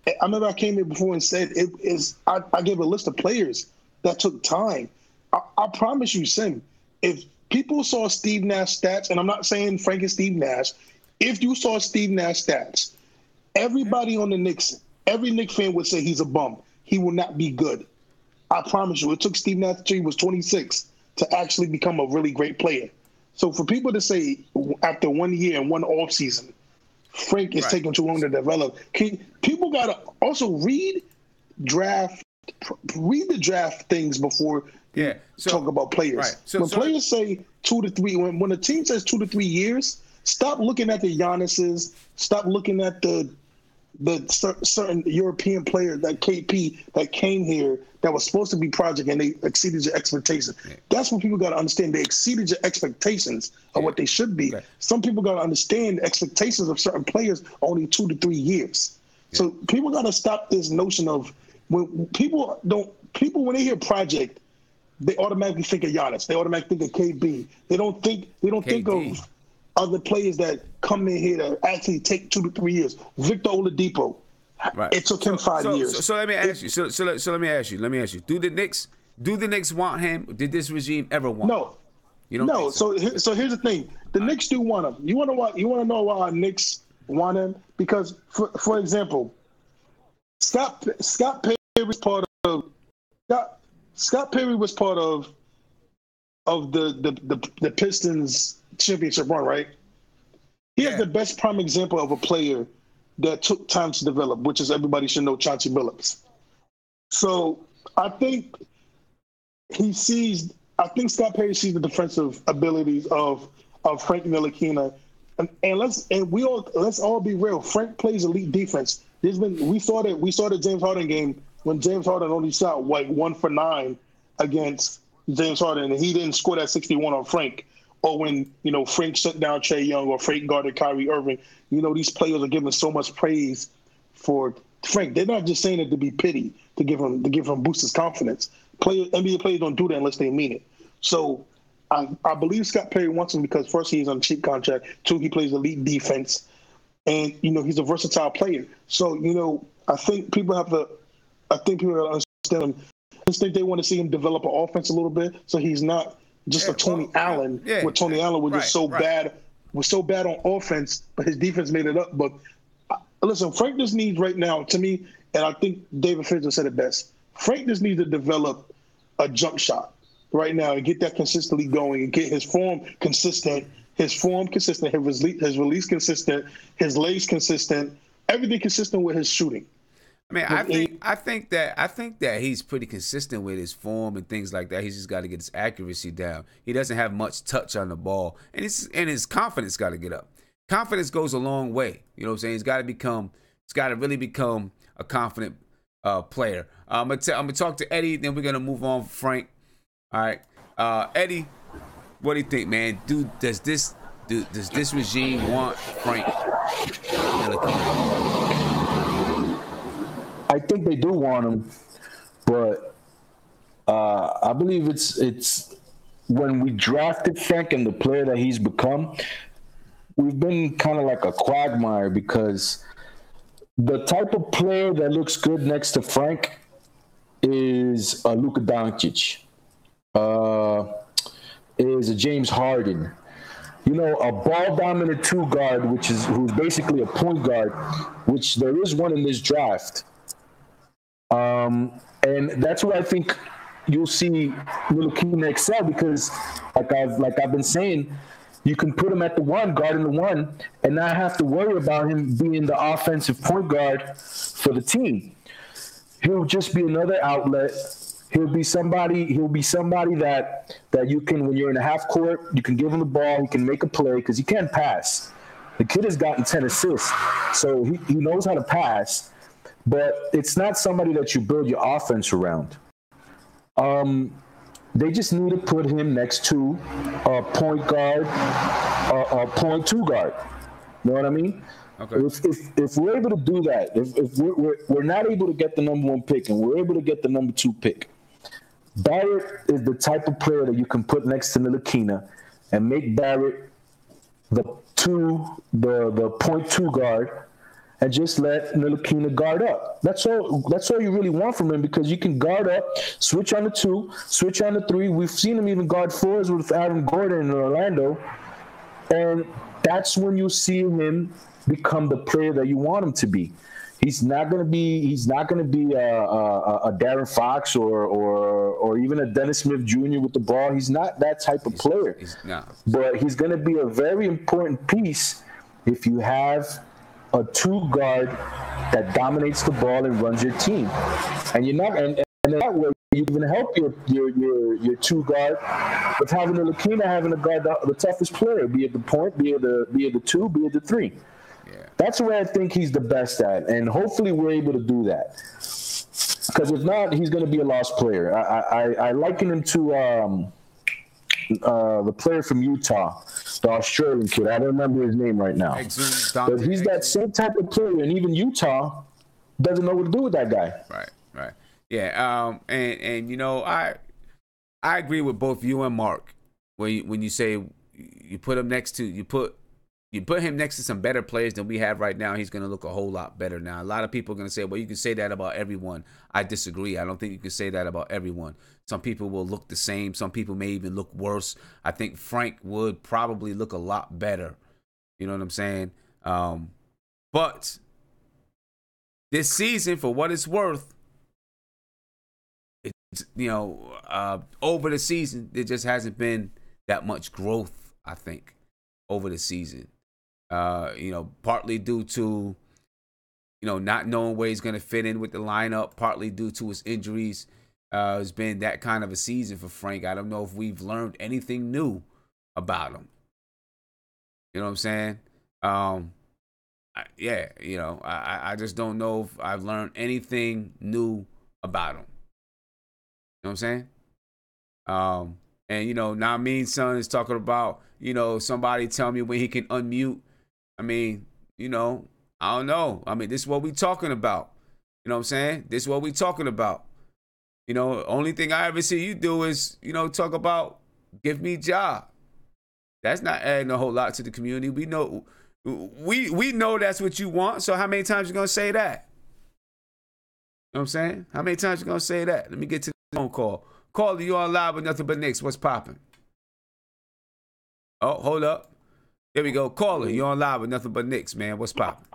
it is. I gave a list of players that took time. I promise you, Sim, if people saw Steve Nash stats, and I'm not saying Frank and Steve Nash, if you saw Steve Nash stats, everybody on the Knicks, every Knicks fan would say he's a bum. He will not be good. I promise you. It took Steve Nash until he was 26 to actually become a really great player. So for people to say after 1 year and one offseason, Frank is taking too long to develop, people got to also read the draft things before talk about players. Right. When players say 2 to 3, when a team says 2 to 3 years, stop looking at the Giannis's, stop looking at the certain European players like KP that came here that was supposed to be project and they exceeded your expectations. Yeah. That's what people got to understand. They exceeded your expectations of what they should be. Okay. Some people got to understand the expectations of certain players are only 2 to 3 years. Yeah. So people got to stop this notion of when people when they hear project, they automatically think of Giannis. They automatically think of KB. They don't think of other players that come in here that actually take 2 to 3 years. Victor Oladipo, it took him 5 years. So let me ask you. So let me ask you. Do the Knicks want him? Did this regime ever want him? No. You don't think so here's the thing. The Knicks do want him. You want to know why Knicks want him? Because for example, Scott Perry was part of the Pistons championship run, right? He has the best prime example of a player that took time to develop, which is everybody should know Chauncey Billups. So I think Scott Perry sees the defensive abilities of Frank Ntilikina, and let's all be real. Frank plays elite defense. We saw the James Harden game when James Harden only shot like 1 for 9 against James Harden, and he didn't score that 61 on Frank. Or when, Frank shut down Trae Young or Frank guarded Kyrie Irving. These players are giving so much praise for Frank. They're not just saying it to be pity, to give him boost his confidence. NBA players don't do that unless they mean it. So I believe Scott Perry wants him because first, he's on a cheap contract. 2, he plays elite defense. And, he's a versatile player. So, I think people have to understand him. I just think they want to see him develop an offense a little bit so he's not just a Tony Allen, where Tony Allen was just so bad on offense, but his defense made it up. But listen, Frank just needs right now, to me, and I think David Fincher said it best, Frank just needs to develop a jump shot right now and get that consistently going and get his form consistent, his release consistent, his legs consistent, everything consistent with his shooting. I mean, I think that he's pretty consistent with his form and things like that. He's just got to get his accuracy down. He doesn't have much touch on the ball, and his confidence got to get up. Confidence goes a long way. You know what I'm saying? He's got to really become a confident player. I'm gonna talk to Eddie, then we're gonna move on. Frank, all right. Eddie, what do you think, man? Does this regime want Frank Ntilikina? I think they do want him, but I believe it's when we drafted Frank and the player that he's become, we've been kind of like a quagmire because the type of player that looks good next to Frank is a Luka Doncic, is a James Harden. A ball-dominant 2 guard, who's basically a point guard, which there is one in this draft. And that's where I think you'll see Ntilikina excel because, like I've been saying, you can put him at the 1, guarding the 1, and not have to worry about him being the offensive point guard for the team. He'll just be another outlet. He'll be somebody that you can, when you're in the half court, you can give him the ball, he can make a play because he can't pass. The kid has gotten 10 assists, so he knows how to pass. But it's not somebody that you build your offense around. They just need to put him next to a point guard, a point 2 guard. You know what I mean? Okay. If we're able to do that, if we're not able to get the number 1 pick and we're able to get the number 2 pick, Barrett is the type of player that you can put next to Ntilikina and make Barrett the 0.2 guard and just let Ntilikina guard up. That's all you really want from him, because you can guard up, switch on the 2, switch on the 3. We've seen him even guard 4s with Adam Gordon in Orlando. And that's when you see him become the player that you want him to be. He's not going to be a Darren Fox or even a Dennis Smith Jr. with the ball. He's not that type of player. But he's going to be a very important piece if you have a 2 guard that dominates the ball and runs your team. And you're not and that way you can help your 2 guard with having Ntilikina having to guard the toughest player, be it the point, be it the 2, be it the 3. That's where I think he's the best at, and hopefully we're able to do that. Because if not, he's going to be a lost player. I liken him to the player from Utah, the Australian kid. I don't remember his name right now. But he's that same type of player, and even Utah doesn't know what to do with that guy. Right. Yeah. And you know, I agree with both you and Mark when you say you put him next to you put him next to some better players than we have right now, he's going to look a whole lot better. Now, a lot of people are going to say, well, you can say that about everyone. I disagree. I don't think you can say that about everyone. Some people will look the same. Some people may even look worse. I think Frank would probably look a lot better. You know what I'm saying? But this season, for what it's worth, over the season, there just hasn't been that much growth, I think, over the season. Partly due to, not knowing where he's going to fit in with the lineup, partly due to his injuries. It's been that kind of a season for Frank. I don't know if we've learned anything new about him. You know what I'm saying? I just don't know if I've learned anything new about him. You know what I'm saying? And, now Mean Son is talking about, somebody tell me when he can unmute. I mean, I don't know. I mean, this is what we talking about. You know what I'm saying? This is what we talking about. Only thing I ever see you do is, talk about give me a job. That's not adding a whole lot to the community. We know that's what you want. So how many times you going to say that? You know what I'm saying? How many times you going to say that? Let me get to the phone call. Caller, you on live with Nothing But Knicks. What's popping? Oh, hold up. There we go. Caller, you on live with Nothing But Knicks, man. What's popping?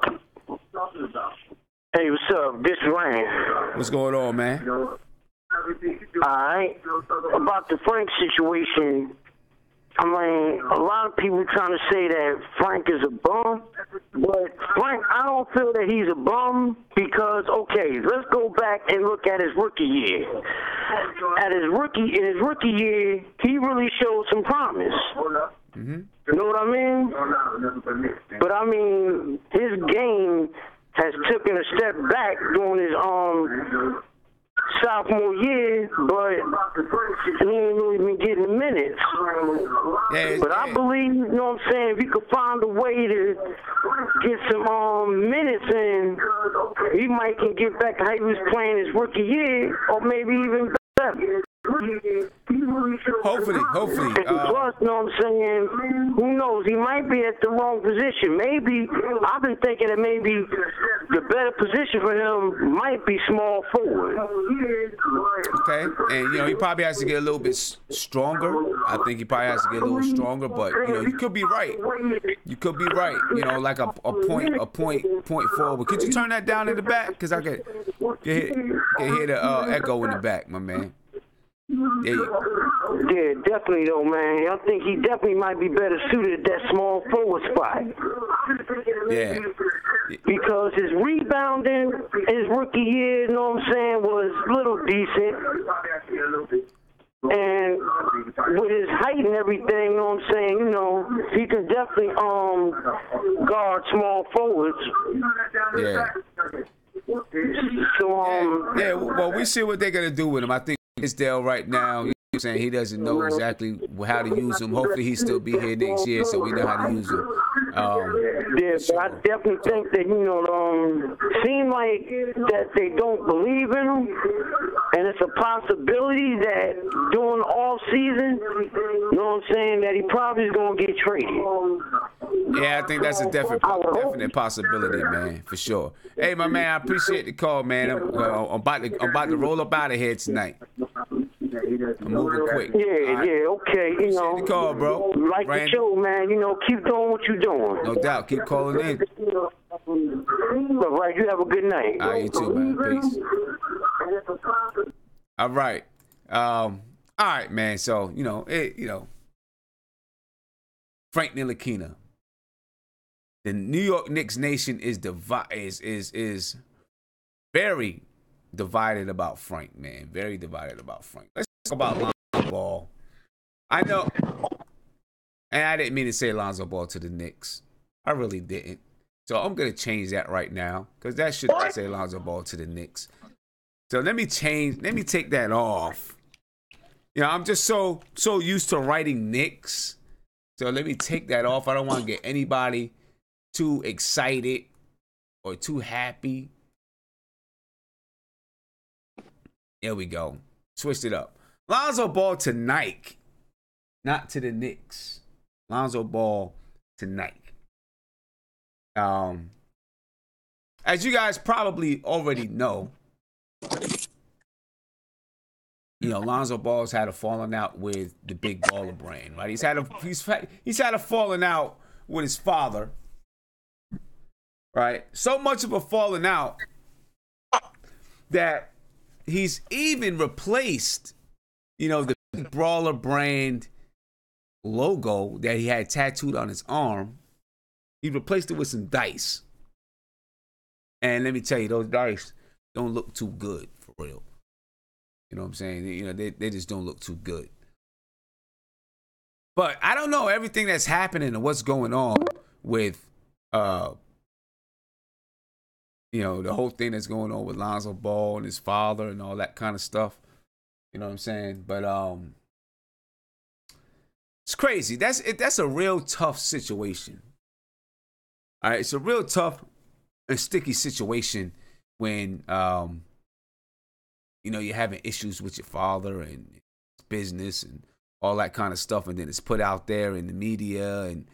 Hey, what's up? This is Ryan. What's going on, man? All right. About the Frank situation, I mean, a lot of people trying to say that Frank is a bum, but Frank, I don't feel that he's a bum because, okay, let's go back and look at his rookie year. In his rookie year, he really showed some promise. Mm-hmm. You know what I mean? But I mean, his game has taken a step back during his sophomore year, but he ain't really been getting minutes. But I believe, you know what I'm saying, if you could find a way to get some minutes in, he might can get back to how he was playing his rookie year, or maybe even better. Hopefully. Plus, you know what I'm saying, who knows, he might be at the wrong position. Maybe, I've been thinking that maybe the better position for him might be small forward. Okay, and, he probably has to get a little bit stronger. I think he probably has to get a little stronger, but, you could be right. You could be right, like a point forward. Could you turn that down in the back? Because I can hear the echo in the back, my man. Yeah, definitely though, man. I think he definitely might be better suited at that small forward spot. Yeah. Because his rebounding his rookie year, you know what I'm saying, was little decent. And with his height and everything, you know what I'm saying, he can definitely guard small forwards. Yeah. So, well, we see what they're gonna do with him. I think Isdale right now, you know what I'm saying, he doesn't know exactly how to use him. Hopefully he'll still be here next year so we know how to use him. but I definitely think that, seem like that they don't believe in him, and it's a possibility that during all season, you know what I'm saying, that he probably is gonna get traded. Yeah, I think that's a definite possibility, man, for sure. Hey, my man, I appreciate the call, man. I'm about to roll up out of here tonight. I'm moving quick. Yeah, okay. You know, the call, bro. Like the show, man. You know, keep doing what you're doing. No doubt. Keep calling in. All right, you have a good night. All right, you too, man. Peace. All right. All right, man. So, Frank Ntilikina. The New York Knicks nation is very divided about Frank, man. Very divided about Frank. Let's talk about Lonzo Ball. I know, and I didn't mean to say Lonzo Ball to the Knicks. I really didn't. So I'm going to change that right now because that should not say Lonzo Ball to the Knicks. So let me take that off. I'm just so used to writing Knicks. So let me take that off. I don't want to get anybody too excited or too happy. There we go. Switched it up. Lonzo Ball to Nike, not to the Knicks. Lonzo Ball to Nike. As you guys probably already know, Lonzo Ball's had a falling out with the big baller brand, right? He's had a falling out with his father, right? So much of a falling out that he's even replaced, the big brawler brand logo that he had tattooed on his arm. He replaced it with some dice. And let me tell you, those dice don't look too good, for real. You know what I'm saying? They just don't look too good. But I don't know everything that's happening and what's going on with, the whole thing that's going on with Lonzo Ball and his father and all that kind of stuff. You know what I'm saying? But it's crazy. That's a real tough situation. All right, it's a real tough and sticky situation when you're having issues with your father and business and all that kind of stuff, and then it's put out there in the media, and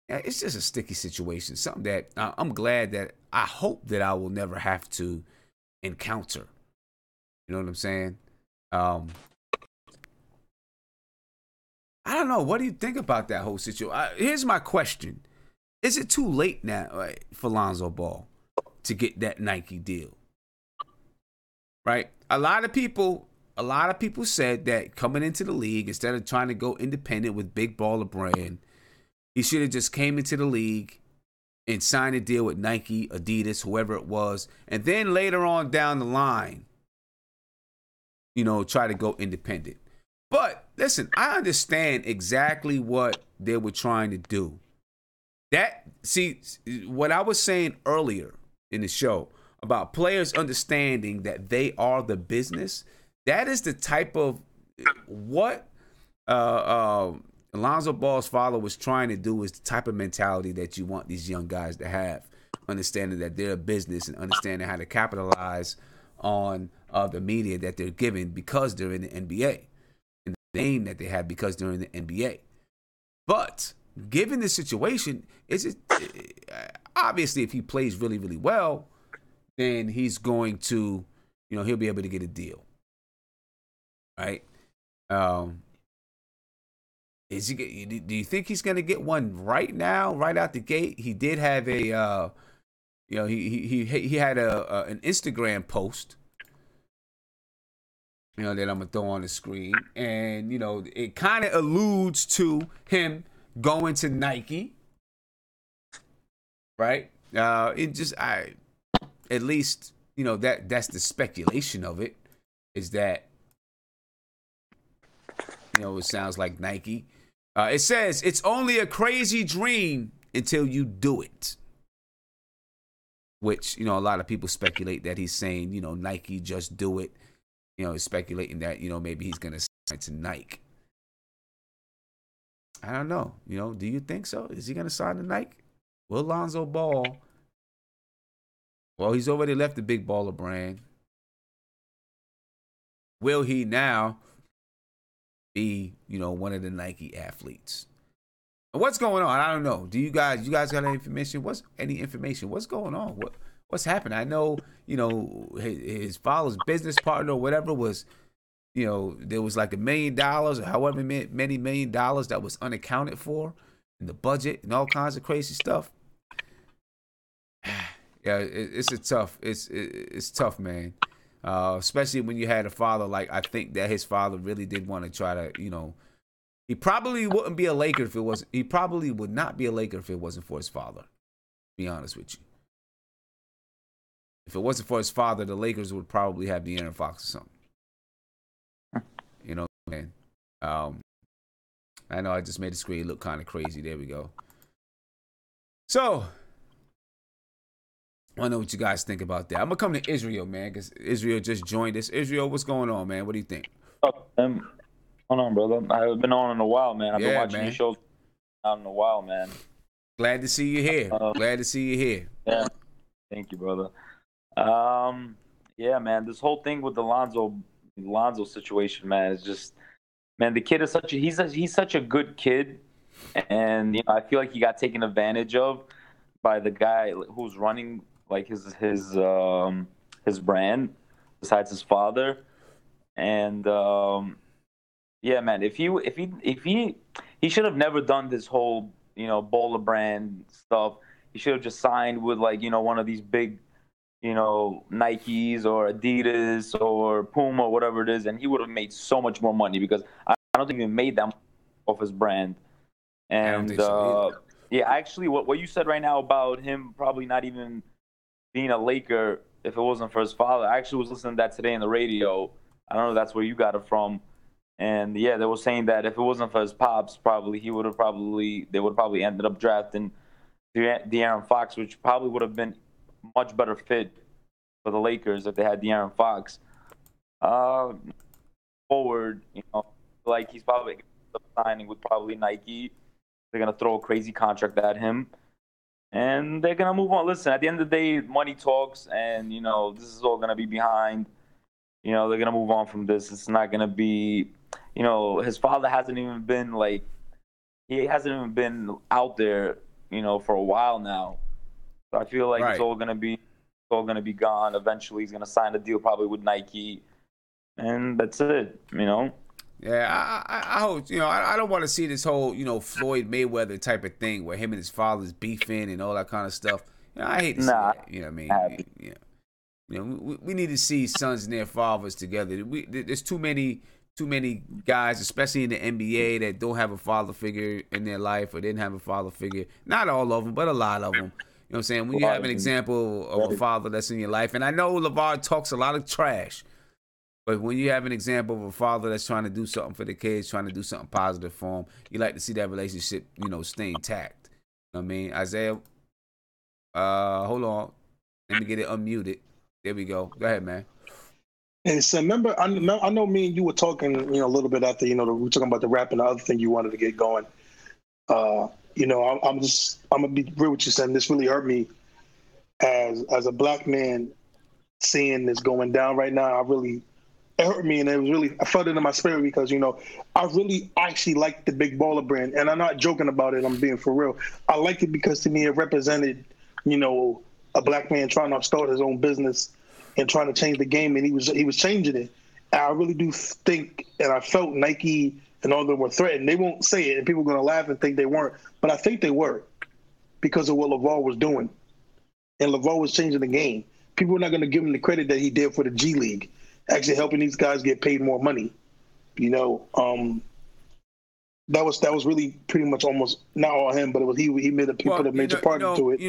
it's just a sticky situation. Something that I'm glad that I hope that I will never have to encounter. You know what I'm saying? I don't know. What do you think about that whole situation? Here's my question. Is it too late now for Lonzo Ball to get that Nike deal? Right? A lot of people said that coming into the league, instead of trying to go independent with big baller brand, he should have just came into the league and signed a deal with Nike, Adidas, whoever it was, and then later on down the line, try to go independent. But listen, I understand exactly what they were trying to do. What I was saying earlier in the show about players understanding that they are the business, that is the type of what Lonzo Ball's father was trying to do, is the type of mentality that you want these young guys to have, understanding that they're a business and understanding how to capitalize on the media that they're given because they're in the NBA and the name that they have because they're in the NBA. But given the situation, obviously if he plays really, really well, then he's going to, he'll be able to get a deal, right? Do you think he's going to get one right now, right out the gate? He did have a, he had an Instagram post, that I'm gonna throw on the screen, and it kind of alludes to him going to Nike, right? At least that's the speculation of it, is that it sounds like Nike. It says it's only a crazy dream until you do it, which a lot of people speculate that he's saying Nike, just do it. Speculating that maybe he's gonna sign to Nike. I don't know. Do you think so? Is he gonna sign to Nike? Will Lonzo Ball Well, he's already left the Big Baller brand. Will he now be, one of the Nike athletes? And what's going on? I don't know. Do you guys got any information? What's going on? What's happened? I know, his father's business partner or whatever was, there was like $1 million or however many $1 million that was unaccounted for in the budget and all kinds of crazy stuff. Yeah, it's tough, man. Especially when you had a father like, I think that his father really did want to try to, he probably wouldn't be a Laker if it wasn't. He probably would not be a Laker if it wasn't for his father. To be honest with you, if it wasn't for his father, the Lakers would probably have De'Aaron Fox or something. Man. I know I just made the screen look kind of crazy. There we go. So, I don't know what you guys think about that. I'm gonna come to Israel, man, because Israel just joined us. Israel, what's going on, man? What do you think? Hold on, brother. I've been on in a while, man. I've been watching your shows out in a while, man. Glad to see you here. Yeah, thank you, brother. Yeah, man. This whole thing with the Lonzo situation, man, is just, man. The kid is he's such a good kid, and I feel like he got taken advantage of by the guy who's running like his brand, besides his father, and yeah, man. If he should have never done this whole baller brand stuff. He should have just signed with one of these big Nikes or Adidas or PUMA, whatever it is, and he would have made so much more money, because I don't think he made that much off his brand. And yeah, actually, what you said right now about him probably not even being a Laker if it wasn't for his father, I actually was listening to that today on the radio. I don't know if that's where you got it from. And yeah, they were saying that if it wasn't for his pops, they would have probably ended up drafting De'Aaron Fox, which probably would have been much better fit for the Lakers if they had De'Aaron Fox. Forward, like he's probably signing with probably Nike. They're gonna throw a crazy contract at him, and they're gonna move on. Listen, at the end of the day, money talks, and this is all gonna be behind. They're gonna move on from this. It's not gonna be, his father hasn't even been out there, for a while now. So I feel like it's all gonna be gone. Eventually, he's gonna sign a deal probably with Nike, and that's it. Yeah, I hope, I don't want to see this whole, Floyd Mayweather type of thing where him and his father's beefing and all that kind of stuff. I hate to see that. You know what I mean? We need to see sons and their fathers together. There's too many guys, especially in the NBA, that don't have a father figure in their life or didn't have a father figure. Not all of them, but a lot of them. You know what I'm saying? When you have an example of a father that's in your life, and I know LeVar talks a lot of trash, but when you have an example of a father that's trying to do something for the kids, trying to do something positive for them, you like to see that relationship, stay intact. You know what I mean? Isaiah, hold on. Let me get it unmuted. There we go. Go ahead, man. And so remember, I know me and you were talking, a little bit after, we were talking about the rap and the other thing you wanted to get going. I'm gonna be real with you, son. This really hurt me as a black man seeing this going down right now. It hurt me, and I felt it in my spirit because, I really actually like the Big Baller brand, and I'm not joking about it. I'm being for real. I like it because to me it represented, a black man trying to start his own business and trying to change the game, and he was changing it. And I really do think, and I felt Nike and all of them were threatened. They won't say it, and people are going to laugh and think they weren't, but I think they were because of what LeVar was doing, and LeVar was changing the game. People are not going to give him the credit that he did for the G League, actually helping these guys get paid more money. That was really pretty much almost not all him, but it was he made a major part into it.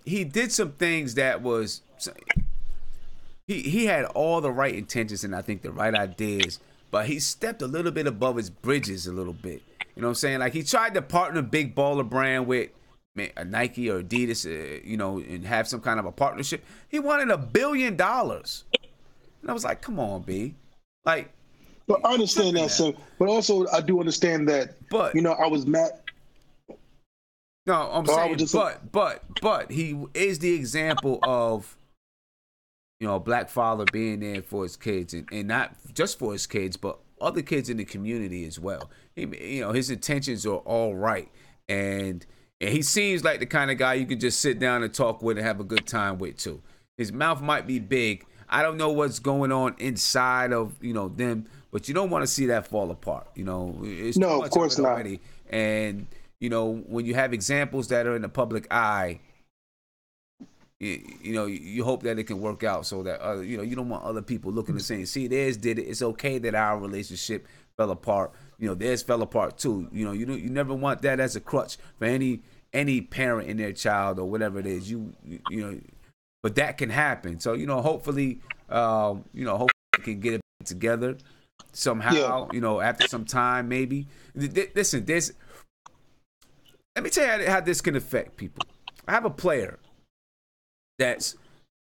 He did some things that was he had all the right intentions and I think the right ideas, but he stepped a little bit above his bridges a little bit. You know what I'm saying? Like he tried to partner Big Baller brand with a Nike or Adidas, and have some kind of a partnership. He wanted $1 billion. And I was like, come on, B. Like, but I understand that, sir. But also, I do understand that. But I was mad. No, I'm saying, but he is the example of, you know, a black father being there for his kids, and not just for his kids, but other kids in the community as well. You know, his intentions are all right, and he seems like the kind of guy you can just sit down and talk with and have a good time with too. His mouth might be big. I don't know what's going on inside of, you know, them, but you don't want to see that fall apart. You know, it's too much of course not. already. And you know, when you have examples that are in the public eye, you know, you hope that it can work out so that you know, you don't want other people looking and saying, "See, theirs did it. It's okay that our relationship fell apart." You know, theirs fell apart too. You know, you never want that as a crutch for any parent in their child or whatever it is. You know, but that can happen. So, you know, hopefully we can get it together somehow. Yeah. You know, after some time, maybe. Listen, let me tell you how this can affect people. I have a player that's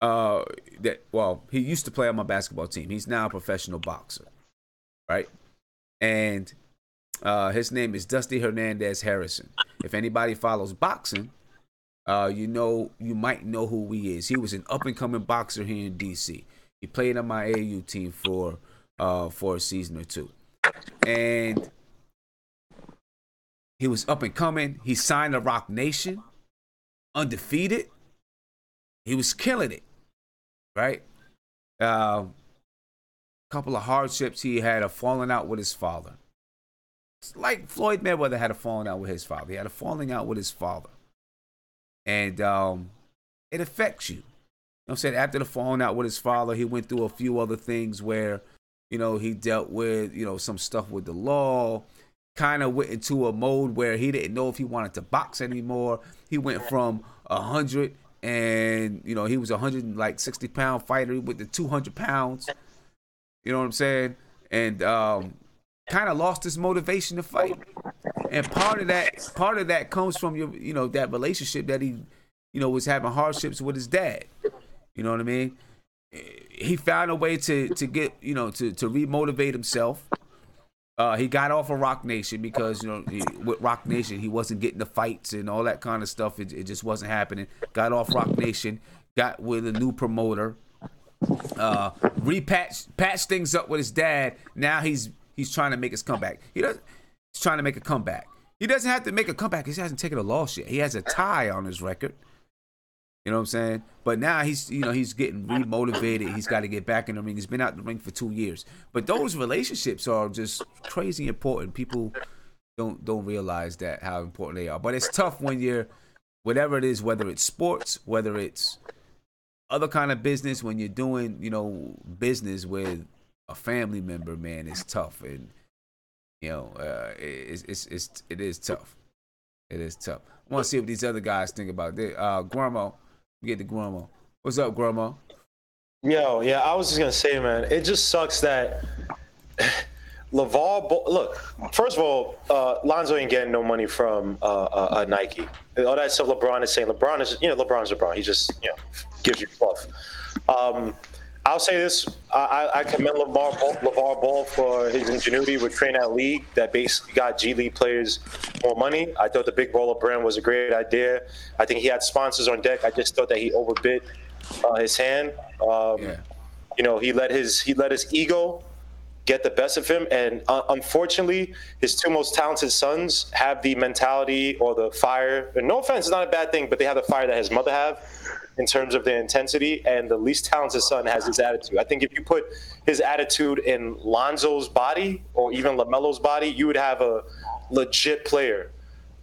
he used to play on my basketball team. He's now a professional boxer, right? And his name is Dusty Hernandez Harrison. If anybody follows boxing, you might know who he is. He was an up and coming boxer here in DC. He played on my AAU team for a season or two, and he was up and coming. He signed to Rock Nation, undefeated. He was killing it, right? Couple of hardships. He had a falling out with his father. It's like Floyd Mayweather had a falling out with his father. He had a falling out with his father. And it affects you. You know what I'm saying? After the falling out with his father, he went through a few other things where, you know, he dealt with, you know, some stuff with the law. Kind of went into a mode where he didn't know if he wanted to box anymore. He went from 100 and, you know, he was a 160-pound fighter. He went to 200 pounds. You know what I'm saying? And kind of lost his motivation to fight. And part of that comes from that relationship that he, you know, was having hardships with his dad. You know what I mean? He found a way to get, you know, to remotivate himself. He got off of Rock Nation because, you know, with Rock Nation, he wasn't getting the fights and all that kind of stuff. It just wasn't happening. Got off Rock Nation, got with a new promoter, patched things up with his dad. Now he's trying to make his comeback. He's trying to make a comeback. He doesn't have to make a comeback. He hasn't taken a loss yet. He has a tie on his record. You know what I'm saying? But now he's getting remotivated. He's got to get back in the ring. He's been out in the ring for 2 years. But those relationships are just crazy important. People don't realize that, how important they are. But it's tough when you're, whatever it is, whether it's sports, whether it's other kind of business, when you're doing, you know, business with a family member, man, it's tough. And, you know, it is tough. It is tough. I want to see what these other guys think about this. Guillermo. Get to Guillermo. What's up, Guillermo? Yo, yeah, I was just gonna say, man, it just sucks that LeVar Ball. Look, first of all, Lonzo ain't getting no money from Nike. All that stuff LeBron is saying. LeBron's LeBron. He just, you know, gives you fluff. I'll say this: I commend LeVar Ball for his ingenuity with training that league that basically got G League players more money. I thought the big baller brand was a great idea. I think he had sponsors on deck. I just thought that he overbid his hand. You know, he let his ego get the best of him, and unfortunately, his two most talented sons have the mentality or the fire. And no offense, it's not a bad thing, but they have the fire that his mother have in terms of their intensity, and the least talented son has his attitude. I think if you put his attitude in Lonzo's body or even LaMelo's body, you would have a legit player.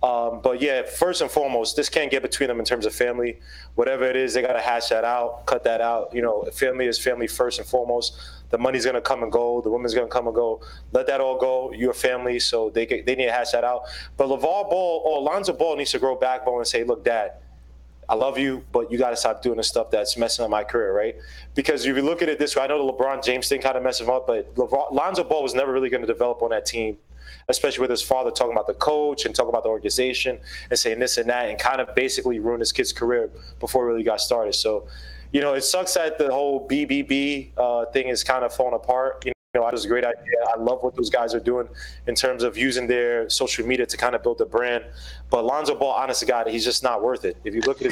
But yeah, first and foremost, this can't get between them in terms of family. Whatever it is, they got to hash that out, cut that out. You know, family is family first and foremost. The money's going to come and go. The women's going to come and go. Let that all go. You're family, so they need to hash that out. But LeVar Ball or Lonzo Ball needs to grow backbone and say, look, Dad, I love you, but you got to stop doing the stuff that's messing up my career, right? Because if you look at it this way, I know the LeBron James thing kind of messed him up, but Lonzo Ball was never really going to develop on that team, especially with his father talking about the coach and talking about the organization and saying this and that, and kind of basically ruined his kid's career before it really got started. So, you know, it sucks that the whole BBB thing is kind of falling apart. You know, know, it's a great idea. I love what those guys are doing in terms of using their social media to kind of build a brand. But Lonzo Ball, honest to God, he's just not worth it. If you look at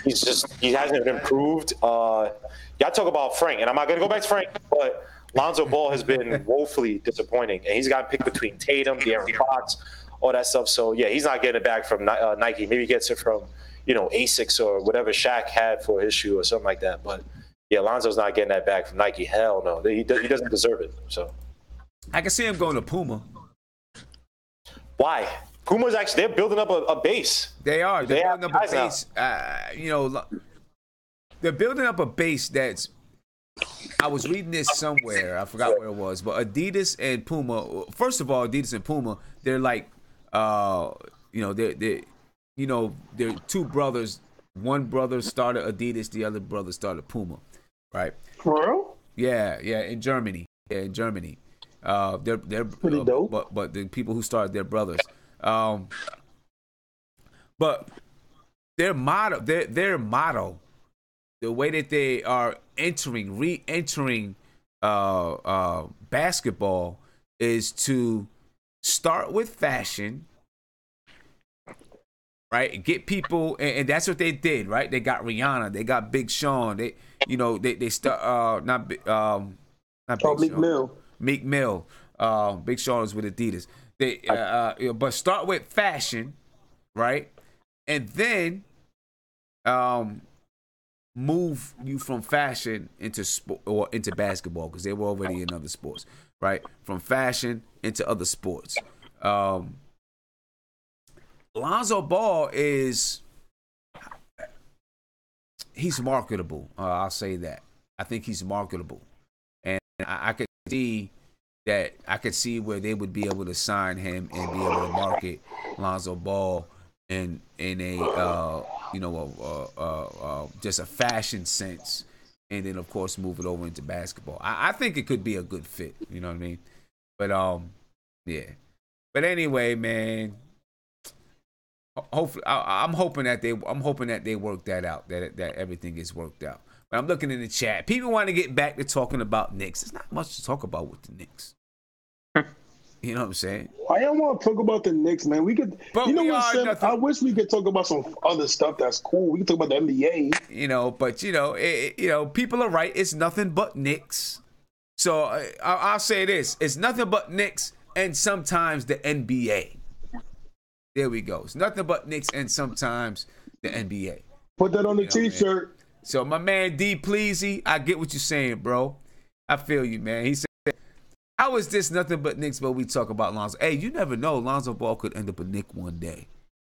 his, he hasn't improved. Y'all talk about Frank, and I'm not going to go back to Frank, but Lonzo Ball has been woefully disappointing, and he's gotten picked between Tatum, De'Aaron Fox, all that stuff. So yeah, he's not getting it back from Nike. Maybe he gets it from, you know, Asics or whatever Shaq had for his shoe or something like that. But yeah, Lonzo's not getting that back from Nike. Hell no. He doesn't deserve it. So I can see him going to Puma. Why? Puma's actually, they're building up a base. They are. They're building up a base. You know, they're building up a base that's, I was reading this somewhere. I forgot where it was. But Adidas and Puma, first of all, Adidas and Puma, they're like, you know, they're two brothers. One brother started Adidas, the other brother started Puma, right? For real? Yeah, in Germany. Yeah, in Germany. They're pretty dope. But the people who started, they're brothers. But their motto, the way that they are re-entering basketball is to start with fashion. Right, get people, and that's what they did. Right, they got Rihanna, they got Big Sean. They start not Big Meek Mill. Meek Mill. Big Sean is with Adidas. They but start with fashion, right, and then move you from fashion into sport or into basketball because they were already in other sports, right? From fashion into other sports. Lonzo Ball he's marketable. I'll say that. I think he's marketable. And I could see that. I could see where they would be able to sign him and be able to market Lonzo Ball in a just a fashion sense, and then of course move it over into basketball. I think it could be a good fit. You know what I mean? But yeah. But anyway, man. Hopefully, I'm hoping that they work that out. That everything is worked out. But I'm looking in the chat. People want to get back to talking about Knicks. There's not much to talk about with the Knicks. You know what I'm saying? Why y'all want to talk about the Knicks, man? We could. But you know what, Sam? I wish we could talk about some other stuff that's cool. We could talk about the NBA. You know, but people are right. It's nothing but Knicks. So I'll say this: it's nothing but Knicks and sometimes the NBA. There we go. It's nothing but Knicks and sometimes the NBA. Put that on the T-shirt. Man. So my man D Pleasy, I get what you're saying, bro. I feel you, man. He said, "How is this nothing but Knicks?" But we talk about Lonzo. Hey, you never know. Lonzo Ball could end up a Knick one day.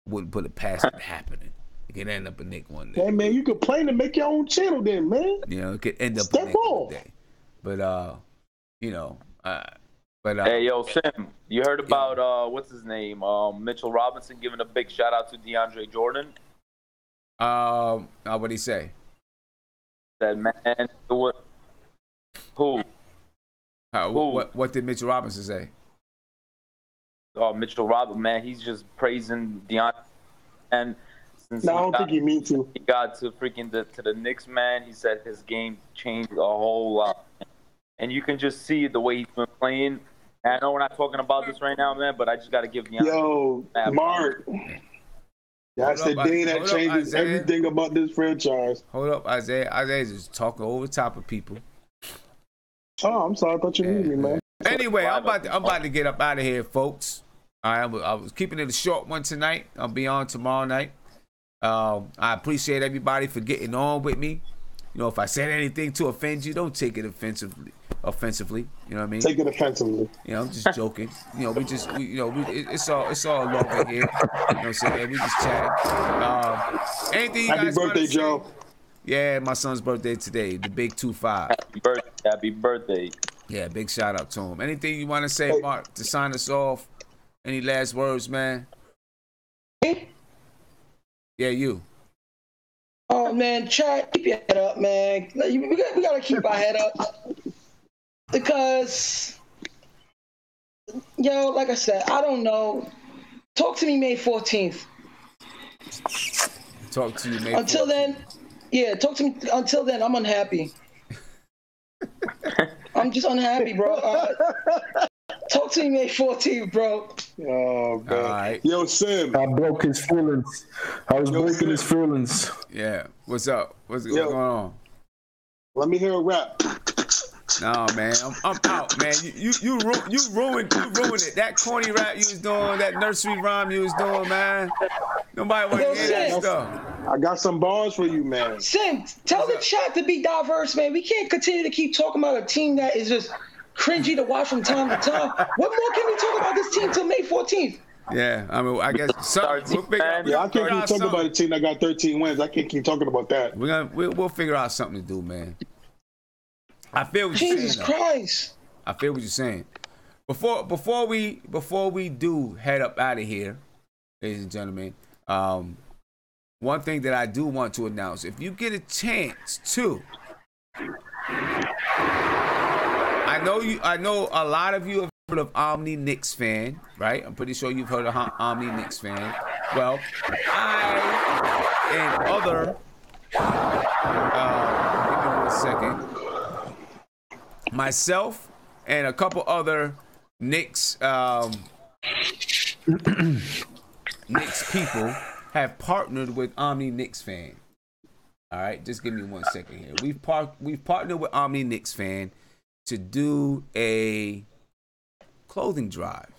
Wouldn't put it past it happening. It could end up a Knick one day. Hey man, you could play to make your own channel, then, man. You know, it could end up Step a Knick one day. But hey, yo, Sim, you heard about what's his name? Mitchell Robinson giving a big shout out to DeAndre Jordan. What'd he say? That man, who? What did Mitchell Robinson say? Oh, Mitchell Robinson, man, he's just praising DeAndre. And since I don't think he means to. He got to the Knicks, man. He said his game changed a whole lot. And you can just see the way he's been playing. And I know we're not talking about this right now, man, but I just got to give DeAndre. Yo, Mark. That's the day that changes everything about this franchise. Hold up, Isaiah. Isaiah's just talking over top of people. Oh, I'm sorry. I thought you knew me, man. Anyway, I'm about to get up out of here, folks. I was keeping it a short one tonight. I'll be on tomorrow night. I appreciate everybody for getting on with me. You know, if I said anything to offend you, don't take it offensively. You know what I mean? Take it offensively. You know, I'm just joking. You know, it's all love in here. You know what I'm saying? We just chatting. Anything you Happy guys birthday, Joe. Yeah, my son's birthday today. The big 2-5. Happy birthday. Yeah, big shout out to him. Anything you want to say, Mark, to sign us off? Any last words, man? Yeah, you. Oh man, chat, keep your head up, man. We gotta keep our head up because, like I said, I don't know. Talk to me May 14th. Talk to you May 14th. Until then, talk to me. Until then, I'm unhappy. I'm just unhappy, bro. Talk to me May 14th, bro. Oh, man. All right. Yo, Sim. I broke his feelings. I was breaking his feelings. Yeah. What's up? What's going on? Let me hear a rap. No, man, I'm out, man. You ruined it. That corny rap you was doing, that nursery rhyme you was doing, man. Nobody want to hear that stuff. I got some bars for you, man. Sim, tell the chat to be diverse, man. We can't continue to keep talking about a team that is just cringy to watch from time to time. What more can we talk about this team till May 14th? Yeah, I mean, I guess I can't keep talking about a team that got 13 wins. I can't keep talking about that. We'll figure out something to do, man. I feel what you're saying. Jesus Christ! I feel what you're saying. Before we do head up out of here, ladies and gentlemen, one thing that I do want to announce: if you get a chance to, I know a lot of you have heard of Omni Knicks fan, right? I'm pretty sure you've heard of Omni Knicks fan. Well, I and other, give me 1 second. Myself and a couple other Knicks Knicks people have partnered with Omni Knicks fan. All right, just give me 1 second here. We've partnered with Omni Knicks fan to do a clothing drive.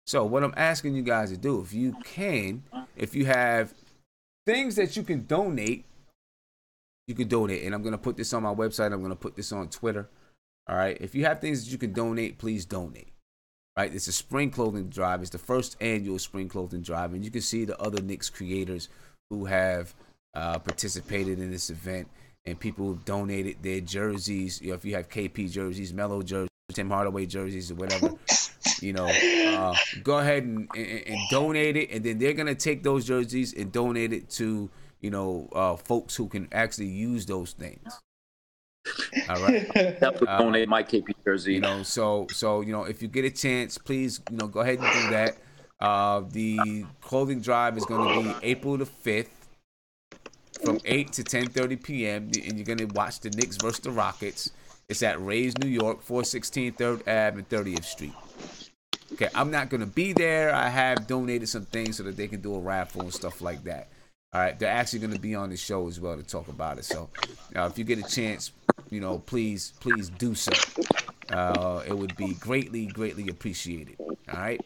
So what I'm asking you guys to do, if you have things that you can donate, you can donate. And I'm going to put this on my website. I'm going to put this on Twitter. All right. If you have things that you can donate, please donate. Right. It's a spring clothing drive. It's the first annual spring clothing drive. And you can see the other Knicks creators who have participated in this event, and people who've donated their jerseys. You know, if you have KP jerseys, Melo jerseys, Tim Hardaway jerseys, or whatever, you know, go ahead and donate it. And then they're going to take those jerseys and donate it to, you know, folks who can actually use those things. All right. Definitely donate my KP jersey. You know, so you know, if you get a chance, please, you know, go ahead and do that. The clothing drive is going to be April the 5th from 8 to 10:30 p.m. and you're going to watch the Knicks versus the Rockets. It's at Ray's, New York, 416 3rd Ave and 30th Street. Okay, I'm not going to be there. I have donated some things so that they can do a raffle and stuff like that. All right, they're actually going to be on the show as well to talk about it. So, if you get a chance, you know, please do so. It would be greatly appreciated. All right.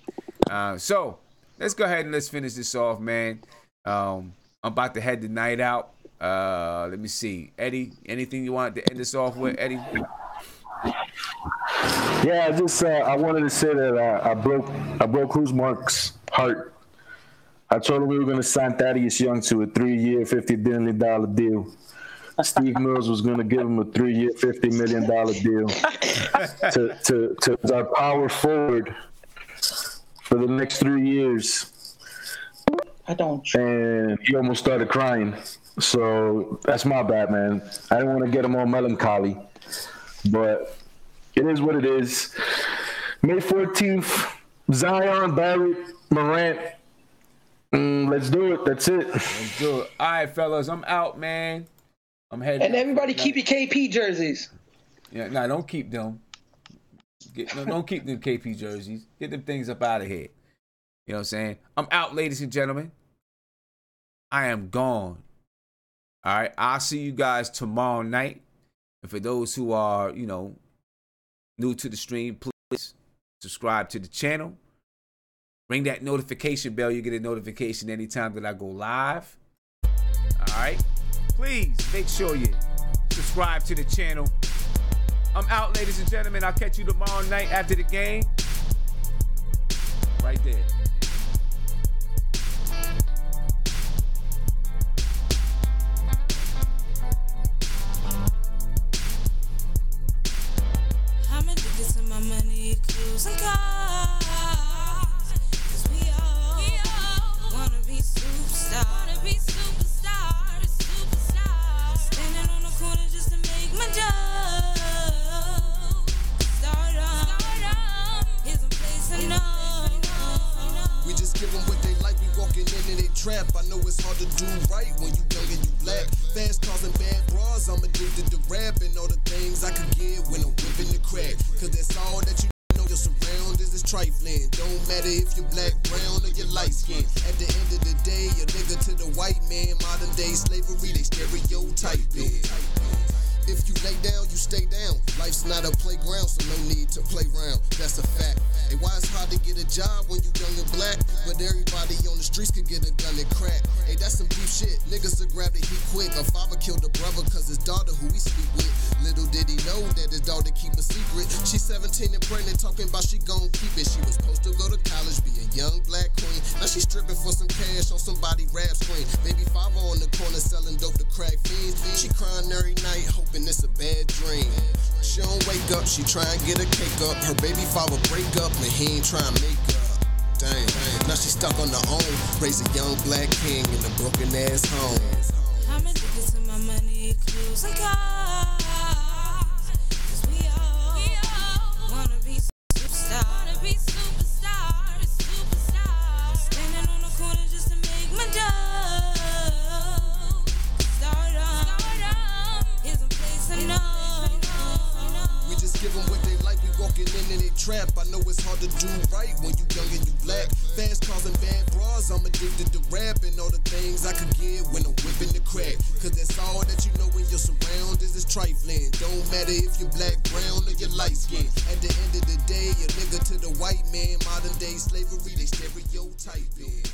So let's go ahead and let's finish this off, man. I'm about to head the night out. Let me see, Eddie. Anything you want to end this off with, Eddie? Yeah, I wanted to say that I broke Mark's heart. I told him we were going to sign Thaddeus Young to a 3-year, $50 million deal. Steve Mills was going to give him a 3-year, $50 million deal to our power forward for the next 3 years. And he almost started crying. So that's my bad, man. I didn't want to get him all melancholy. But it is what it is. May 14th, Zion, Barrett, Morant. Let's do it. That's it. Let's do it. All right, fellas. I'm out, man. I'm heading. And everybody keep your KP jerseys. Yeah, no, don't keep them. Don't keep them KP jerseys. Get them things up out of here. You know what I'm saying? I'm out, ladies and gentlemen. I am gone. All right. I'll see you guys tomorrow night. And for those who are, you know, new to the stream, please subscribe to the channel. Ring that notification bell. You get a notification anytime that I go live. All right. Please make sure you subscribe to the channel. I'm out, ladies and gentlemen. I'll catch you tomorrow night after the game. Right there. I'm addicted to my money, cruise and cars. Wanna be superstar. Standing on the corner just to make my dough. Stardom. Here's a place to know. We just give them what they like. We walking in and they trap. I know it's hard to do right when you young and you black. Fast cars and bad bras. I'm addicted to rap and all the things I could get when if you're black, brown, or you're light skin. At the end of the day, a nigga to the white man, modern day slavery, they stereotyping. If you lay down, you stay down. Life's not a playground, so no need to play around. That's a fact. Hey, why it's hard to get a job when you young and black? But everybody on the streets could get a gun and crack. Hey, that's some deep shit. Niggas will grab the heat quick. A father killed a brother cause his daughter who he sleep with. Little did he know that his daughter keep a secret. She's 17 and pregnant, talking about she gon' keep it. She was supposed to go to college, be a young black queen. Now she stripping for some cash on somebody rap screen. Baby father on the corner selling dope to crack fiends. She crying every night, hoping it's a bad dream. She don't wake up, she try and get a cake up. Her baby father break up, and he ain't try and make up. Dang, now she stuck on her own. Raise a young black king in a broken ass home. I'm addicted to my money, clothes, and cars. 'Cause we all wanna be superstars. Standing on the corner just to make my dough. Stardom is a place I know. We just give them what they like, we walking in they trap. I know it's hard to do right when you young and you black. Fast cars and bad bras, I'm addicted to rap and all the things I could get when I'm whipping the crack. Cause that's all that you know when your surroundings is trifling. Don't matter if you're black, brown, or you're light skin. At the end of the day, a nigga to the white man, modern day slavery, they stereotyping.